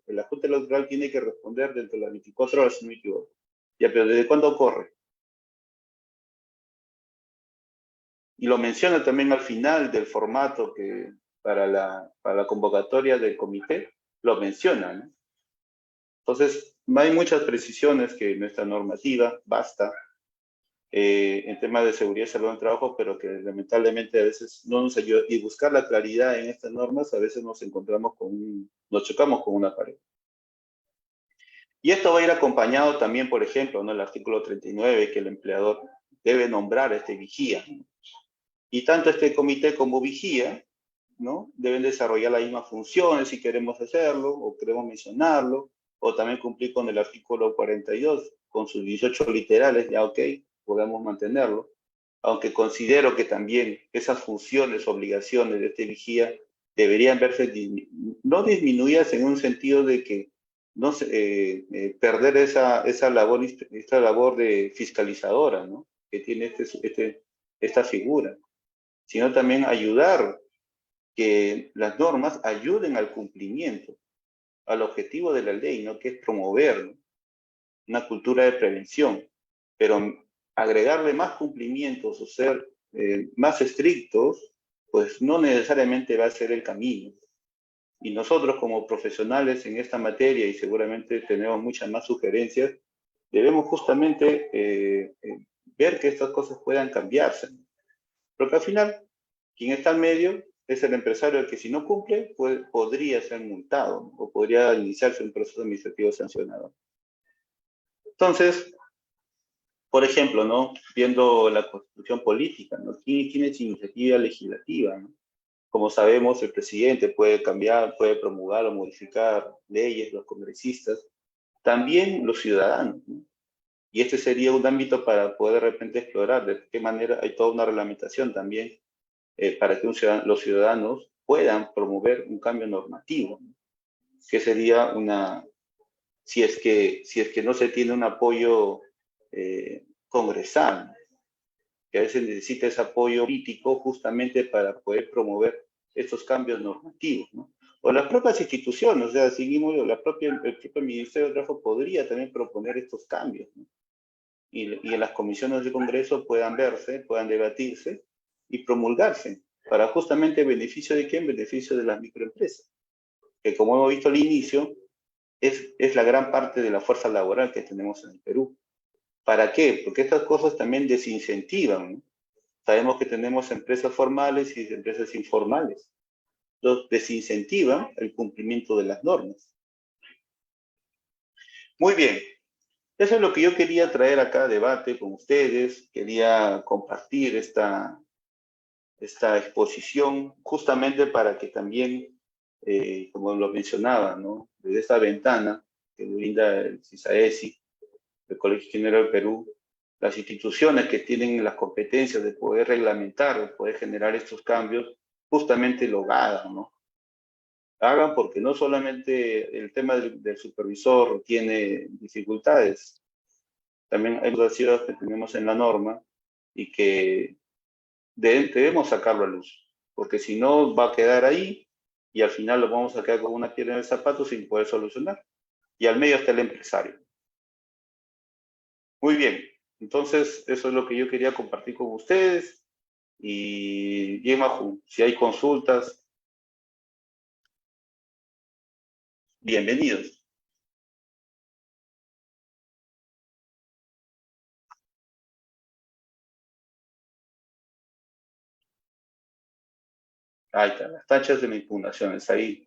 la Junta Electoral tiene que responder dentro de las 24 horas, si no me equivoco. Ya, pero ¿desde cuándo ocurre? Y lo menciona también al final del formato que para la convocatoria del comité, lo menciona, ¿no? Entonces, no hay muchas precisiones que nuestra normativa basta en temas de seguridad y salud en el trabajo, pero que lamentablemente a veces no nos ayuda. Y buscar la claridad en estas normas, a veces nos chocamos con una pared. Y esto va a ir acompañado también, por ejemplo, ¿no? El artículo 39, que el empleador debe nombrar a este vigía, ¿no? Y tanto este comité como vigía, ¿no? Deben desarrollar las mismas funciones si queremos hacerlo o queremos mencionarlo, o también cumplir con el artículo 42, con sus 18 literales, ya ok, podemos mantenerlo, aunque considero que también esas funciones, obligaciones de este vigía deberían verse no disminuidas en un sentido de que no perder esa labor, esta labor de fiscalizadora, ¿no? Que tiene esta figura, sino también ayudar que las normas ayuden al cumplimiento, al objetivo de la ley, ¿no? Que es promover, ¿no? Una cultura de prevención, pero agregarle más cumplimientos o ser más estrictos, pues no necesariamente va a ser el camino. Y nosotros como profesionales en esta materia, y seguramente tenemos muchas más sugerencias, debemos justamente ver que estas cosas puedan cambiarse. Porque al final, quien está al medio es el empresario que si no cumple podría ser multado, ¿no? O podría iniciarse un proceso administrativo sancionado. Entonces, por ejemplo, ¿no? Viendo la constitución política, ¿no? ¿Quién es iniciativa legislativa, ¿no? Como sabemos, el presidente puede cambiar, puede promulgar o modificar leyes, los congresistas, también los ciudadanos, ¿no? Y este sería un ámbito para poder de repente explorar de qué manera hay toda una reglamentación también para que los ciudadanos puedan promover un cambio normativo, ¿no? Que sería si es que no se tiene un apoyo congresal, que a veces necesita ese apoyo político justamente para poder promover estos cambios normativos, ¿no? O las propias instituciones, o sea, seguimos, el propio Ministerio de Trabajo podría también proponer estos cambios, ¿no? Y en las comisiones de Congreso puedan verse, puedan debatirse y promulgarse para justamente beneficio de quién, beneficio de las microempresas, que como hemos visto al inicio, es la gran parte de la fuerza laboral que tenemos en el Perú. ¿Para qué? Porque estas cosas también desincentivan, ¿no? Sabemos que tenemos empresas formales y empresas informales. Los desincentivan el cumplimiento de las normas. Muy bien. Eso es lo que yo quería traer acá a debate con ustedes. Quería compartir esta exposición justamente para que también, como lo mencionaba, ¿no? Desde esta ventana que brinda el CISAESI, el Colegio Ingeniero del Perú, las instituciones que tienen las competencias de poder reglamentar, de poder generar estos cambios, justamente lo hagan, ¿no? Hagan porque no solamente el tema del supervisor tiene dificultades, también hay situaciones que tenemos en la norma y que debemos sacarlo a luz, porque si no va a quedar ahí y al final lo vamos a quedar con una piedra en el zapato sin poder solucionar. Y al medio está el empresario. Muy bien, entonces eso es lo que yo quería compartir con ustedes. Y bien, Maju, si hay consultas, bienvenidos. Ahí está, las tachas de impugnaciones, ahí.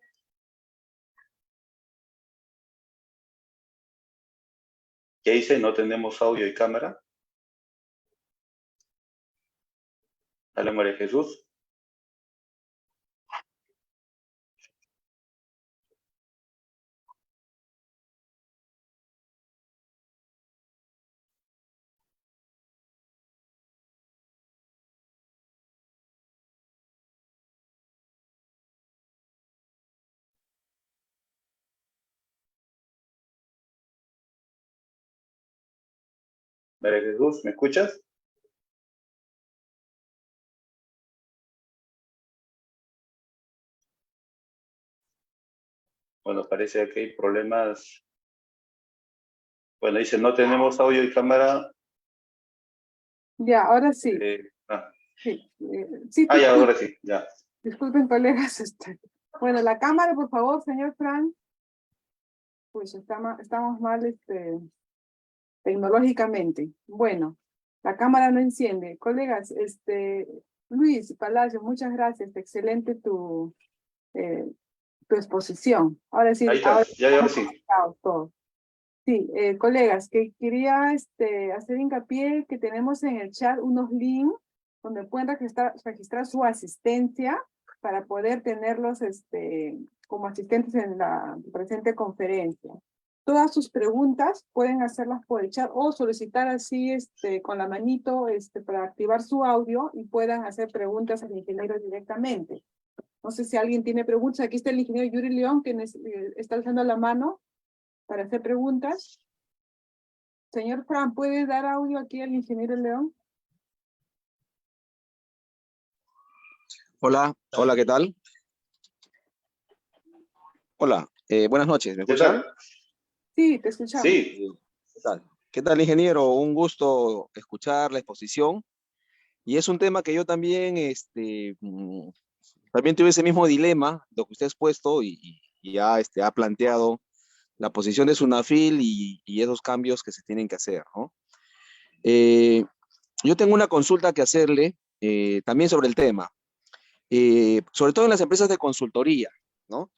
¿Qué dice? No tenemos audio y cámara. Dale, María Jesús. María Jesús, ¿me escuchas? Bueno, parece que hay problemas. Bueno, dice, no tenemos audio y cámara. Ya, ahora sí. Sí, sí, ya, ahora sí, ya. Disculpen, colegas. Bueno, la cámara, por favor, señor Fran. Pues estamos mal tecnológicamente. Bueno, la cámara no enciende. Colegas, Luis Palacio, muchas gracias. Excelente tu exposición. Ahora sí, Ahí está, ahora ahora sí. todo. Sí, colegas, que quería hacer hincapié que tenemos en el chat unos links donde pueden registrar su asistencia para poder tenerlos como asistentes en la presente conferencia. Todas sus preguntas pueden hacerlas por el chat o solicitar así con la manito para activar su audio y puedan hacer preguntas al ingeniero directamente. No sé si alguien tiene preguntas. Aquí está el ingeniero Yuri León, que está alzando la mano para hacer preguntas. Señor Fran, ¿puede dar audio aquí al ingeniero León? Hola, hola, ¿qué tal? Hola, buenas noches, ¿me ¿Qué escuchan? tal? Sí, te escuchamos. Sí, ¿Qué tal? ¿Qué tal, ingeniero? Un gusto escuchar la exposición. Y es un tema que yo también, también tuve ese mismo dilema, lo que usted ha expuesto y ya ha planteado la posición de Sunafil y esos cambios que se tienen que hacer, ¿no? Eh, yo tengo una consulta que hacerle también sobre el tema, sobre todo en las empresas de consultoría, ¿no?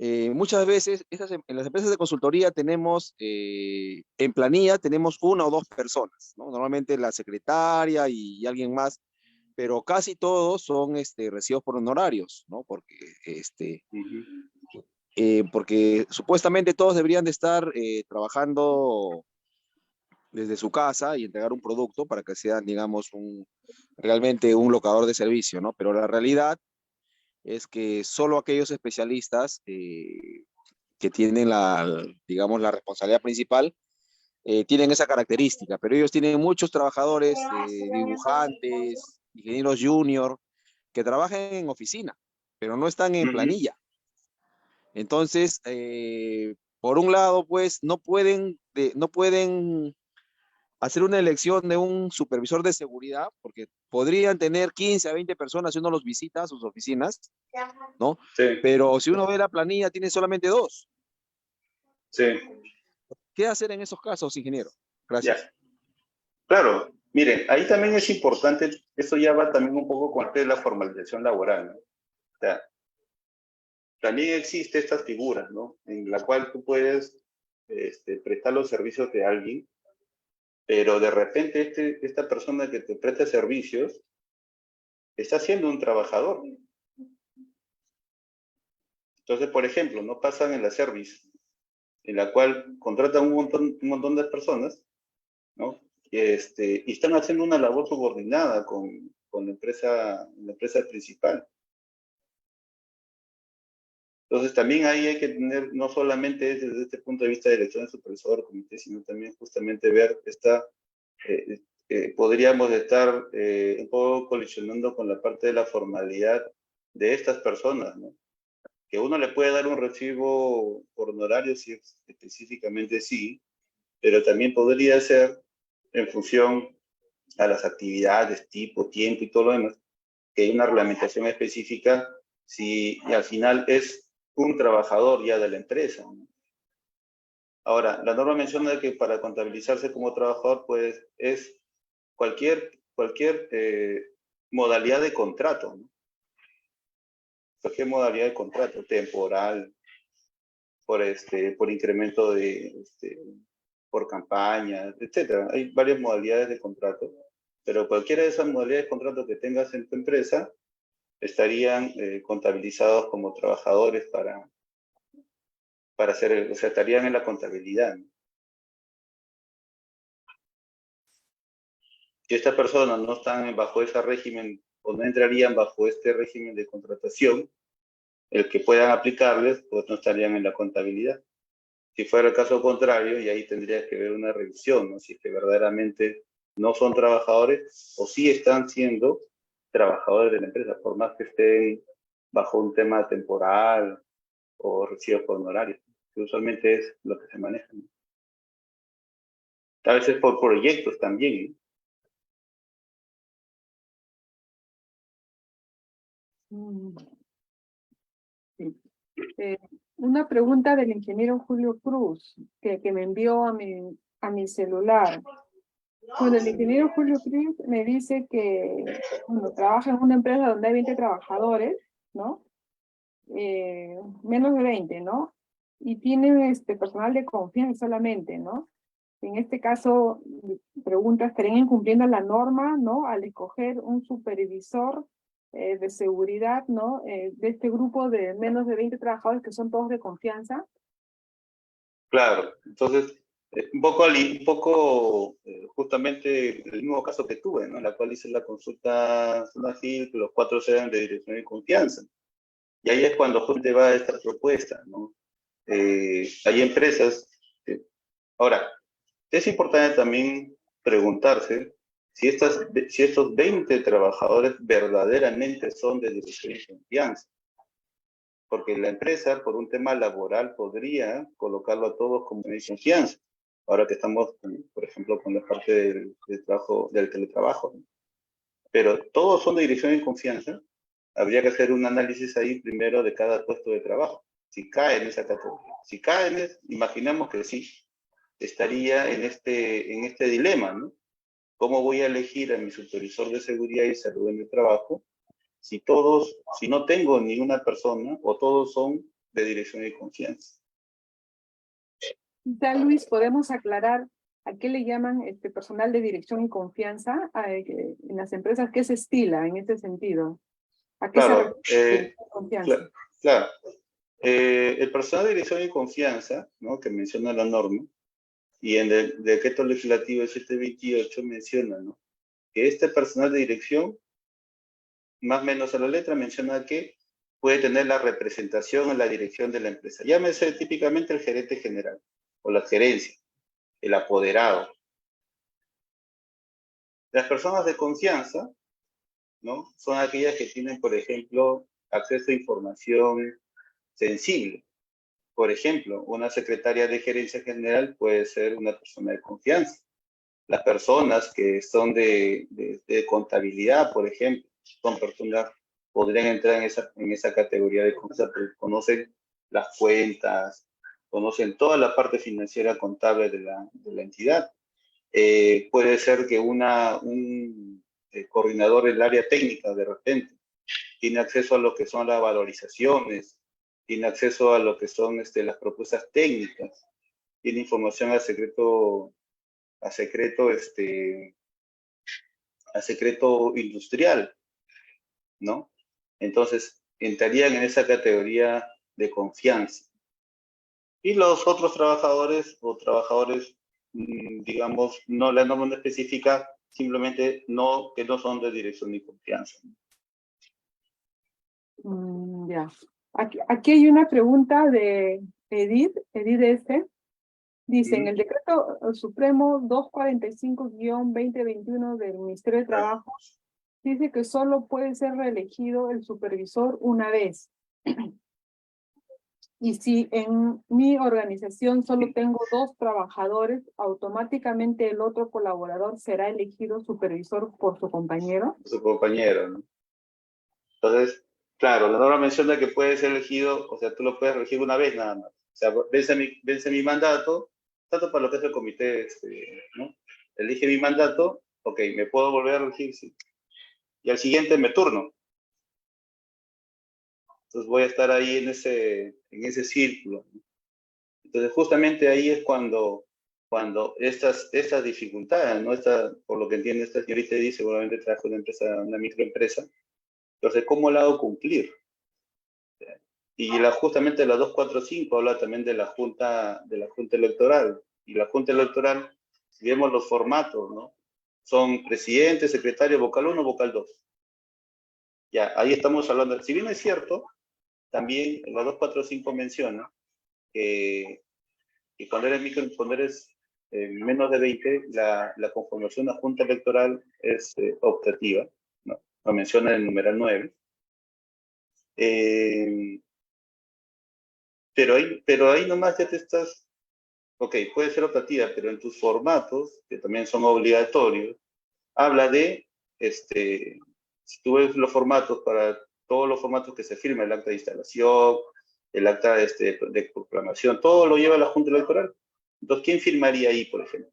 Muchas veces en las empresas de consultoría tenemos, en planilla tenemos una o dos personas, ¿no? Normalmente la secretaria y alguien más, pero casi todos son recibidos por honorarios, ¿no? ujú, Porque supuestamente todos deberían de estar trabajando desde su casa y entregar un producto para que sean, digamos, realmente un locador de servicio, ¿no? Pero la realidad es que solo aquellos especialistas que tienen digamos, la responsabilidad principal, tienen esa característica, pero ellos tienen muchos trabajadores, dibujantes, ingenieros junior, que trabajan en oficina, pero no están en ujú. planilla. Entonces, por un lado, pues, no pueden hacer una elección de un supervisor de seguridad, porque podrían tener 15 a 20 personas si uno los visita a sus oficinas, ¿no? Sí, Pero si uno ve la planilla, tiene solamente dos. sí, ¿Qué hacer en esos casos, ingeniero? ya. Gracias. Claro, miren, ahí también es importante, esto ya va también un poco con el tema de la formalización laboral, ¿no? O sea, también existe estas figuras, ¿no? En la cual tú puedes prestar los servicios de alguien, pero de repente esta persona que te presta servicios está siendo un trabajador. Entonces, por ejemplo, no pasan en la service, en la cual contratan un montón de personas, ¿no? Y están haciendo una labor subordinada con la empresa principal. Entonces, también ahí hay que tener, no solamente desde este punto de vista de elección de supervisor, comité, sino también justamente ver podríamos estar un poco colisionando con la parte de la formalidad de estas personas, ¿no? Que uno le puede dar un recibo por honorario, sí, específicamente sí, pero también podría ser en función a las actividades, tipo, tiempo y todo lo demás, que hay una reglamentación específica si y al final es un trabajador ya de la empresa, ¿no? Ahora, la norma menciona que para contabilizarse como trabajador, pues es cualquier modalidad de contrato, ¿no? Cualquier modalidad de contrato, temporal, por incremento por campañas, etcétera. Hay varias modalidades de contrato, pero cualquiera de esas modalidades de contrato que tengas en tu empresa estarían contabilizados como trabajadores para hacer, o sea, estarían en la contabilidad, ¿no? Si estas personas no están bajo ese régimen o no entrarían bajo este régimen de contratación, el que puedan aplicarles, pues no estarían en la contabilidad. Si fuera el caso contrario, y ahí tendría que ver una revisión, ¿no? Si es que verdaderamente no son trabajadores o sí están siendo trabajadores de la empresa, por más que estén bajo un tema temporal o recibo por honorario, que usualmente es lo que se maneja, ¿no? A veces por proyectos también, Mm, sí. Eh, una pregunta del ingeniero Julio Cruz, que me envió a mi celular. Bueno, el ingeniero Julio Cruz me dice que bueno, trabaja en una empresa donde hay 20 trabajadores, ¿no? Menos de 20, ¿no? Y tiene personal de confianza solamente, ¿no? En este caso, pregunta, ¿estarían incumpliendo la norma, ¿no? Al escoger un supervisor de seguridad, ¿no? De este grupo de menos de 20 trabajadores que son todos de confianza. Claro, entonces, justamente el mismo caso que tuve, ¿no? En la cual hice la consulta SUNAFIL, que los 4 eran de dirección de confianza. Y ahí es cuando justamente va esta propuesta, ¿no? Hay empresas. Ahora, es importante también preguntarse si estos 20 trabajadores verdaderamente son de dirección de confianza. Porque la empresa, por un tema laboral, podría colocarlo a todos como de confianza. Ahora que estamos, por ejemplo, con la parte del trabajo, del teletrabajo, ¿no? Pero todos son de dirección de confianza. Habría que hacer un análisis ahí primero de cada puesto de trabajo. Si cae en esa categoría. Si cae imaginamos que sí, estaría en este dilema, ¿no? ¿Cómo voy a elegir a mi supervisor de seguridad y salud en el trabajo si no tengo ni una persona o todos son de dirección de confianza? Ya, Luis, podemos aclarar a qué le llaman personal de dirección y confianza en las empresas. ¿Qué se estila en este sentido? ¿A qué se Claro, refiere confianza? claro. El personal de dirección y confianza, ¿no? Que menciona la norma, y en el decreto legislativo 728 menciona, ¿no? Que este personal de dirección, más o menos a la letra, menciona que puede tener la representación en la dirección de la empresa. Llámese típicamente el gerente general o la gerencia, el apoderado. Las personas de confianza, ¿no? Son aquellas que tienen, por ejemplo, acceso a información sensible. Por ejemplo, una secretaria de gerencia general puede ser una persona de confianza. Las personas que son de contabilidad, por ejemplo, son personas, podrían entrar en esa categoría de confianza, porque conocen las cuentas, conocen toda la parte financiera contable de la entidad. Puede ser que un coordinador del área técnica, de repente, tiene acceso a lo que son las valorizaciones, tiene acceso a lo que son las propuestas técnicas, tiene información a secreto, a secreto industrial, ¿no? Entonces, entrarían en esa categoría de confianza. Y los otros trabajadores o trabajadores, digamos, no, la norma no especifica, simplemente que no son de dirección ni confianza. Ya. Aquí hay una pregunta de Edith S. Dice, en el decreto supremo 245-2021 del Ministerio de Trabajo, dice que solo puede ser reelegido el supervisor una vez. Y si en mi organización solo tengo 2 trabajadores, automáticamente el otro colaborador será elegido supervisor por su compañero. Su compañero, ¿no? Entonces, claro, la norma menciona que puede ser elegido, o sea, tú lo puedes elegir una vez nada más. O sea, vence mi mandato, tanto para lo que es el comité, ¿no? Elige mi mandato, ok, me puedo volver a elegir, sí. Y al siguiente me turno. Entonces voy a estar ahí en ese círculo. Entonces justamente ahí es cuando estas dificultades, ¿no? Por lo que entiende esta señorita dice, seguramente trabaja en una empresa, una microempresa. Entonces, ¿cómo la hago cumplir? Y justamente la 245 habla también de la junta electoral. Y la junta electoral, si vemos los formatos, ¿no? Son presidente, secretario, vocal 1, vocal 2. Ya, ahí estamos hablando. Si bien es cierto, también la 245 menciona que cuando eres menos de 20, la conformación de la junta electoral es optativa, ¿no? Lo menciona en el numeral 9. Pero ahí nomás ya te estás, ok, puede ser optativa, pero en tus formatos, que también son obligatorios, habla de, si tú ves los formatos, para todos los formatos que se firma, el acta de instalación, el acta de proclamación, todo lo lleva la Junta Electoral. Entonces, ¿quién firmaría ahí, por ejemplo,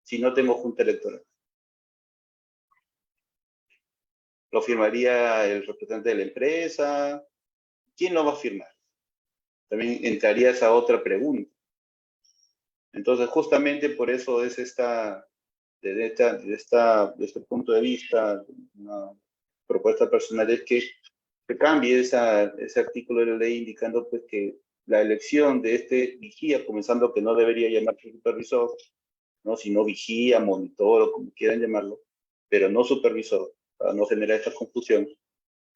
si no tengo Junta Electoral? ¿Lo firmaría el representante de la empresa? ¿Quién lo va a firmar? También entraría esa otra pregunta. Entonces, justamente por eso es desde este punto de vista, una propuesta personal es que se cambie ese artículo de la ley indicando pues que la elección de este vigía, comenzando que no debería llamarse supervisor, ¿no? Sino vigía, monitor o como quieran llamarlo, pero no supervisor, para no generar esta confusión,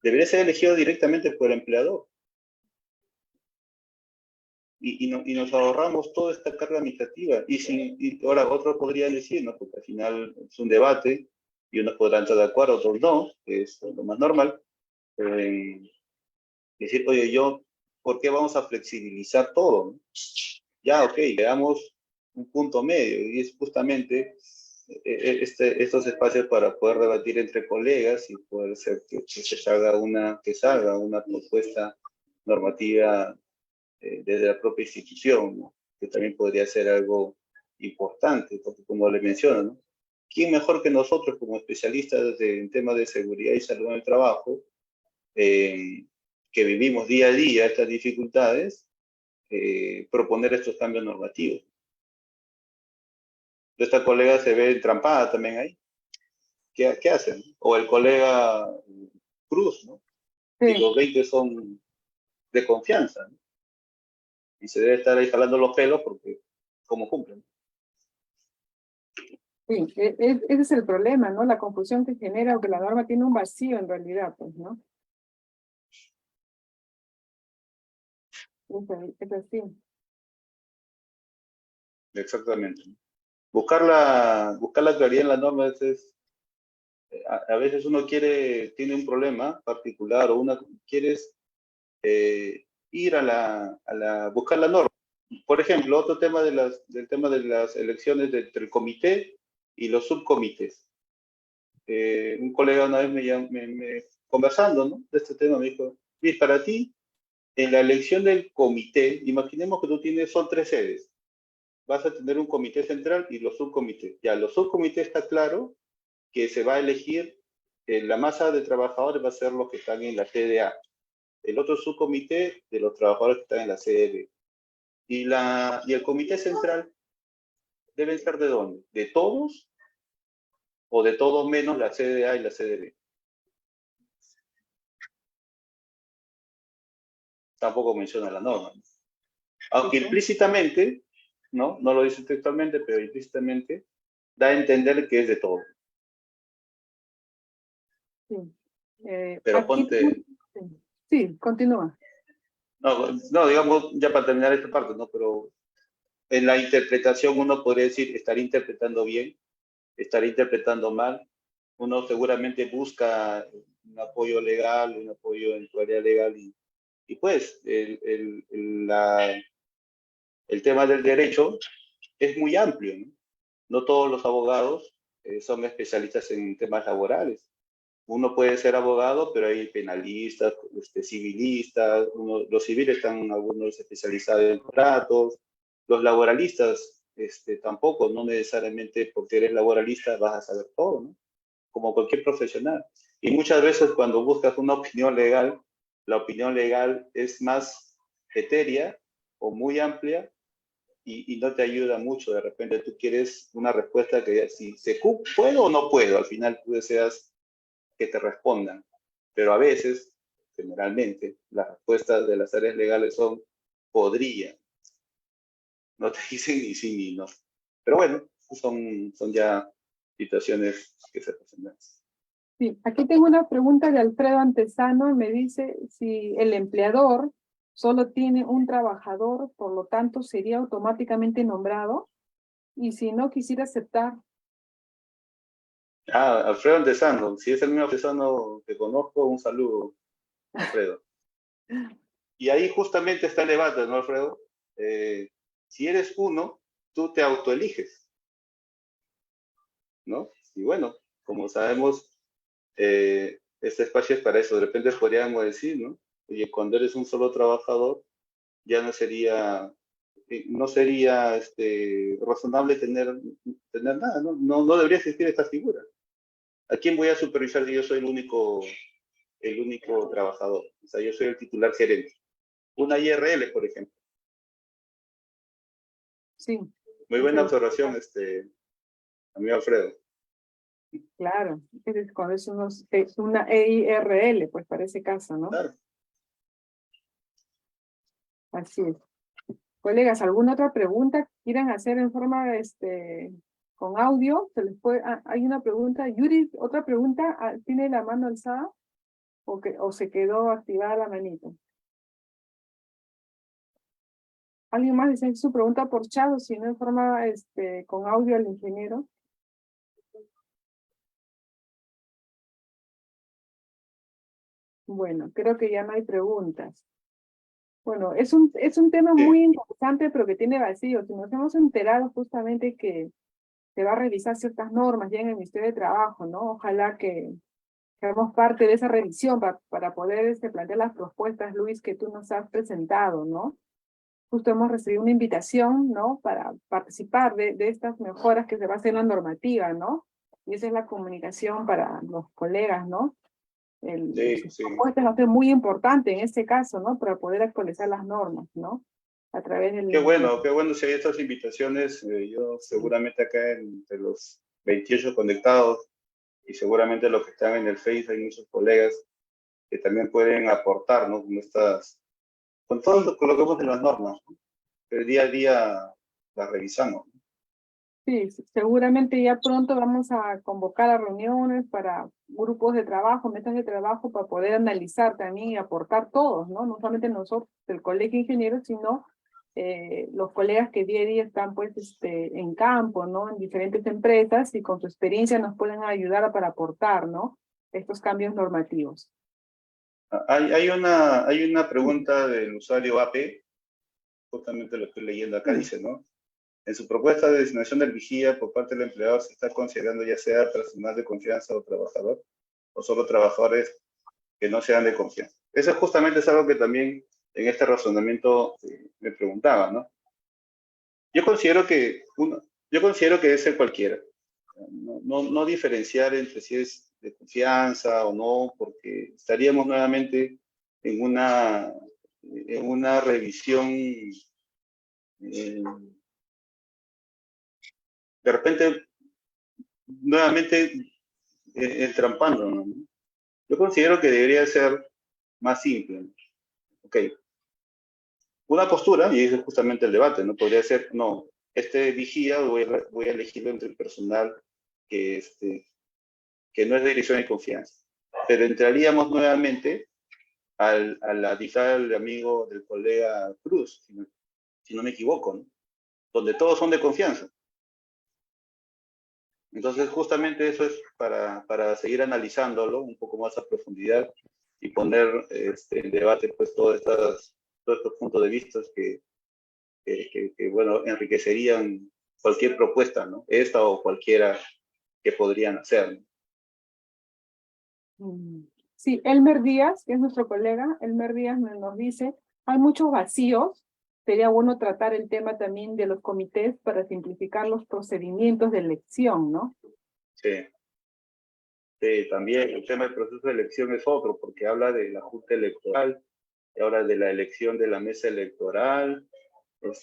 debería ser elegido directamente por el empleador. Y nos ahorramos toda esta carga administrativa. Y ahora otros podrían decir, ¿no? Porque al final es un debate y unos podrán estar de acuerdo, otros no, que es lo más normal. Decir, oye, ¿por qué vamos a flexibilizar todo? ¿No? Ya, ok, le damos un punto medio y es justamente estos espacios para poder debatir entre colegas y poder ser que salga una propuesta normativa desde la propia institución, ¿no? Que también podría ser algo importante, porque como le menciono, ¿no? ¿Quién mejor que nosotros como especialistas en temas de seguridad y salud en el trabajo, que vivimos día a día estas dificultades, proponer estos cambios normativos? Esta colega se ve entrampada también ahí. ¿Qué hacen? O el colega Cruz, ¿no? Y Sí, los 20 son de confianza, ¿no? Y se debe estar ahí jalando los pelos porque, ¿cómo cumplen? sí, ese es el problema, ¿no? La confusión que genera o que la norma tiene un vacío en realidad, pues, ¿no? Es así. Exactamente. Buscar la claridad en la norma a veces uno tiene un problema particular o quieres ir buscar la norma. Por ejemplo, otro tema del tema de las elecciones entre el comité y los subcomités. Un colega una vez conversando, ¿no? De este tema me dijo, Luis, para ti, en la elección del comité, imaginemos que son 3 sedes. Vas a tener un comité central y los subcomités. Ya, los subcomités está claro que se va a elegir, la masa de trabajadores va a ser los que están en la CDA. El otro subcomité de los trabajadores que están en la CDB. Y el comité central deben ser ¿de dónde? ¿De todos o de todos menos la CDA y la CDB? Tampoco menciona la norma. Aunque Sí, implícitamente, ¿no? No lo dice textualmente, pero implícitamente da a entender que es de todos. sí. Pero Aquí, ponte, sí, sí, continúa. no, digamos, ya para terminar esta parte, ¿no? Pero en la interpretación uno podría decir, estar interpretando bien, estar interpretando mal. Uno seguramente busca un apoyo legal, un apoyo en tu área legal y pues el tema del derecho es muy amplio, ¿no? No todos los abogados son especialistas en temas laborales. Uno puede ser abogado, pero hay penalistas, civilistas, los civiles están algunos especializados en contratos, los laboralistas tampoco, no necesariamente porque eres laboralista vas a saber todo, ¿no? Como cualquier profesional. Y muchas veces cuando buscas una opinión legal, la opinión legal es más etérea o muy amplia y no te ayuda mucho. De repente tú quieres una respuesta que si puedo o no puedo, al final tú deseas que te respondan. Pero a veces, generalmente, las respuestas de las áreas legales son podría. No te dicen ni sí ni no. Pero bueno, son ya situaciones que se presentan. Sí, aquí tengo una pregunta de Alfredo Antesano y me dice si el empleador solo tiene un trabajador, por lo tanto sería automáticamente nombrado, y si no quisiera aceptar. Alfredo Antesano, si es el mismo Antesano que conozco, un saludo, Alfredo. Y ahí justamente está el debate, ¿no, Alfredo? Si eres uno, tú te autoeliges, ¿no? Y bueno, como sabemos, este espacio es para eso. De repente podríamos decir, ¿no? Oye, cuando eres un solo trabajador, ya no sería razonable tener nada, ¿no? No debería existir esta figura. ¿A quién voy a supervisar si yo soy el único trabajador? O sea, yo soy el titular gerente. Una IRL, por ejemplo. Sí, Muy buena observación, amigo Alfredo. Claro, cuando es una EIRL, pues para ese caso, ¿no? Claro. Así es. Colegas, ¿alguna otra pregunta que quieran hacer en forma, con audio? Hay una pregunta. Yuri, ¿otra pregunta? ¿Tiene la mano alzada? ¿O se quedó activada la manito? ¿Alguien más dice su pregunta por chat o si no en forma, con audio al ingeniero? Bueno, creo que ya no hay preguntas. Bueno, es un tema muy interesante, pero que tiene vacíos. Y nos hemos enterado justamente que se va a revisar ciertas normas ya en el Ministerio de Trabajo, ¿no? Ojalá que seamos parte de esa revisión para poder plantear las propuestas, Luis, que tú nos has presentado, ¿no? Justo hemos recibido una invitación, ¿no? Para participar de estas mejoras que se va a hacer en la normativa, ¿no? Y esa es la comunicación para los colegas, ¿no? Sus propuestas va a ser muy importante en este caso, ¿no? Para poder actualizar las normas, ¿no? A través del... Qué bueno si hay estas invitaciones. Yo seguramente acá entre los 28 conectados y seguramente los que están en el Face hay muchos colegas que también pueden aportar, ¿no? Con todo lo que colocamos en las normas, ¿no? El día a día las revisamos. Sí, seguramente ya pronto vamos a convocar a reuniones para grupos de trabajo, metas de trabajo, para poder analizar también y aportar todos, ¿no? No solamente nosotros, el colegio de ingenieros, sino los colegas que día a día están pues en campo, ¿no? En diferentes empresas y con su experiencia nos pueden ayudar para aportar, ¿no? Estos cambios normativos. Hay una pregunta del usuario AP, justamente lo estoy leyendo acá, dice, ¿no? En su propuesta de designación del vigía por parte del empleador se está considerando ya sea personal de confianza o trabajador, o solo trabajadores que no sean de confianza. Eso justamente es algo que también en este razonamiento me preguntaba, ¿no? Yo considero que debe ser cualquiera. No diferenciar entre si es de confianza o no, porque estaríamos nuevamente en una revisión, de repente, nuevamente entrampando, ¿no? Yo considero que debería ser más simple. Ok, una postura, y ese es justamente el debate, ¿no? Podría ser, no, vigía voy a elegirlo entre el personal que, que no es de dirección de confianza. Pero entraríamos nuevamente a la dicha del amigo, del colega Cruz, si no me equivoco, ¿no? Donde todos son de confianza. Entonces, justamente eso es para seguir analizándolo un poco más a profundidad y poner en debate pues todos estos puntos de vista que bueno, enriquecerían cualquier propuesta, ¿no? Esta o cualquiera que podrían hacer, ¿no? Sí, Elmer Díaz, que es nuestro colega, Elmer Díaz nos dice, hay muchos vacíos, sería bueno tratar el tema también de los comités para simplificar los procedimientos de elección, ¿no? Sí. Sí, también el tema del proceso de elección es otro, porque habla de la Junta Electoral, habla de la elección de la mesa electoral.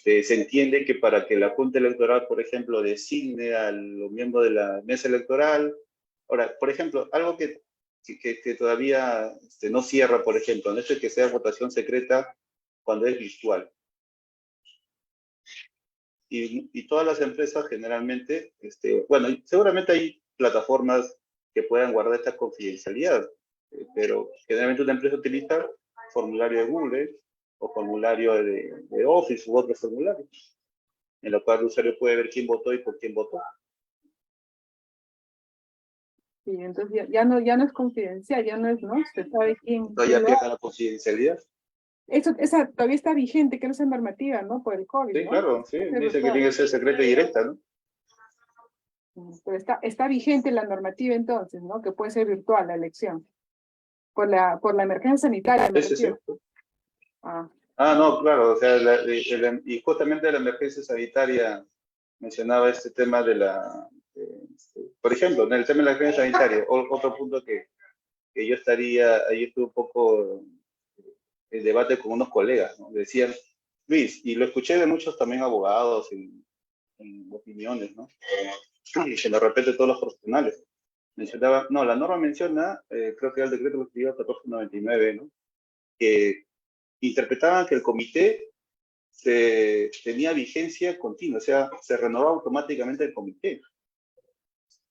Se entiende que para que la Junta Electoral, por ejemplo, designe a los miembros de la mesa electoral. Ahora, por ejemplo, algo que todavía no cierra, por ejemplo, no es que sea votación secreta cuando es virtual. Y todas las empresas generalmente, bueno, seguramente hay plataformas que puedan guardar esta confidencialidad, pero generalmente una empresa utiliza formulario de Google o formulario de Office u otros formularios, en lo cual el usuario puede ver quién votó y por quién votó. Sí, entonces ya no es confidencial, ya no es, ¿no? Se sabe quién. Entonces ya pierde la confidencialidad. Esa todavía está vigente, que no es normativa, ¿no? Por el COVID, Sí, ¿no? claro, sí, dice que tiene que ser secreta y directa, ¿no? Pero está vigente la normativa entonces, ¿no? Que puede ser virtual la elección. Por la emergencia sanitaria, me refiero. No, claro, o sea, y justamente la emergencia sanitaria mencionaba este tema por ejemplo, en el tema de la emergencia sanitaria, otro punto que yo ahí estuve un poco en debate con unos colegas, ¿no? Decían, Luis, y lo escuché de muchos también abogados en opiniones, ¿no? Y que de repente todos los profesionales mencionaban, no, la norma menciona, creo que era el decreto ejecutivo 1499, ¿no? Que interpretaban que el comité tenía vigencia continua, o sea, se renovaba automáticamente el comité.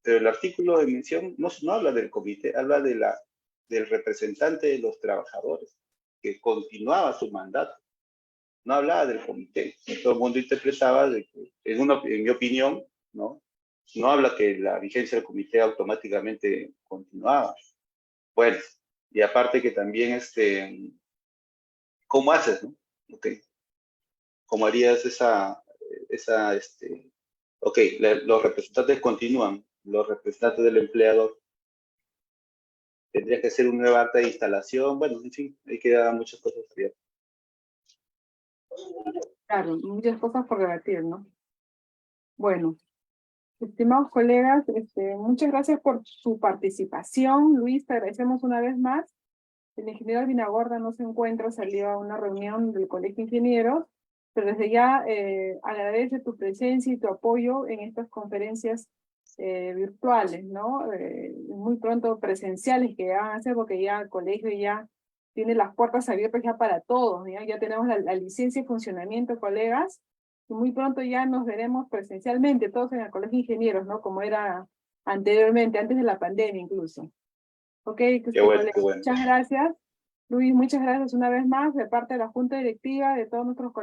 Pero el artículo de mención no habla del comité, habla del representante de los trabajadores, que continuaba su mandato. No hablaba del comité. Todo el mundo interpretaba, en mi opinión, ¿no? No habla que la vigencia del comité automáticamente continuaba. Bueno, y aparte que también, ¿cómo haces, no? Okay. ¿Cómo harías los representantes continúan, los representantes del empleador? Tendría que hacer una nueva acta de instalación, bueno, en fin, hay que dar muchas cosas abiertas. Claro, muchas cosas por debatir, ¿no? Bueno, estimados colegas, muchas gracias por su participación. Luis, te agradecemos una vez más. El ingeniero Albinagorda no se encuentra, salió a una reunión del Colegio de Ingenieros, pero desde ya agradece tu presencia y tu apoyo en estas conferencias virtuales, ¿no? Muy pronto presenciales que van a hacer, porque ya el colegio ya tiene las puertas abiertas ya para todos, ¿ya? Ya tenemos la licencia y funcionamiento, colegas, y muy pronto ya nos veremos presencialmente, todos en el Colegio de Ingenieros, ¿no? Como era anteriormente, antes de la pandemia incluso. Ok, Qué bueno, qué bueno. muchas gracias. Luis, muchas gracias una vez más de parte de la Junta Directiva, de todos nuestros colegas.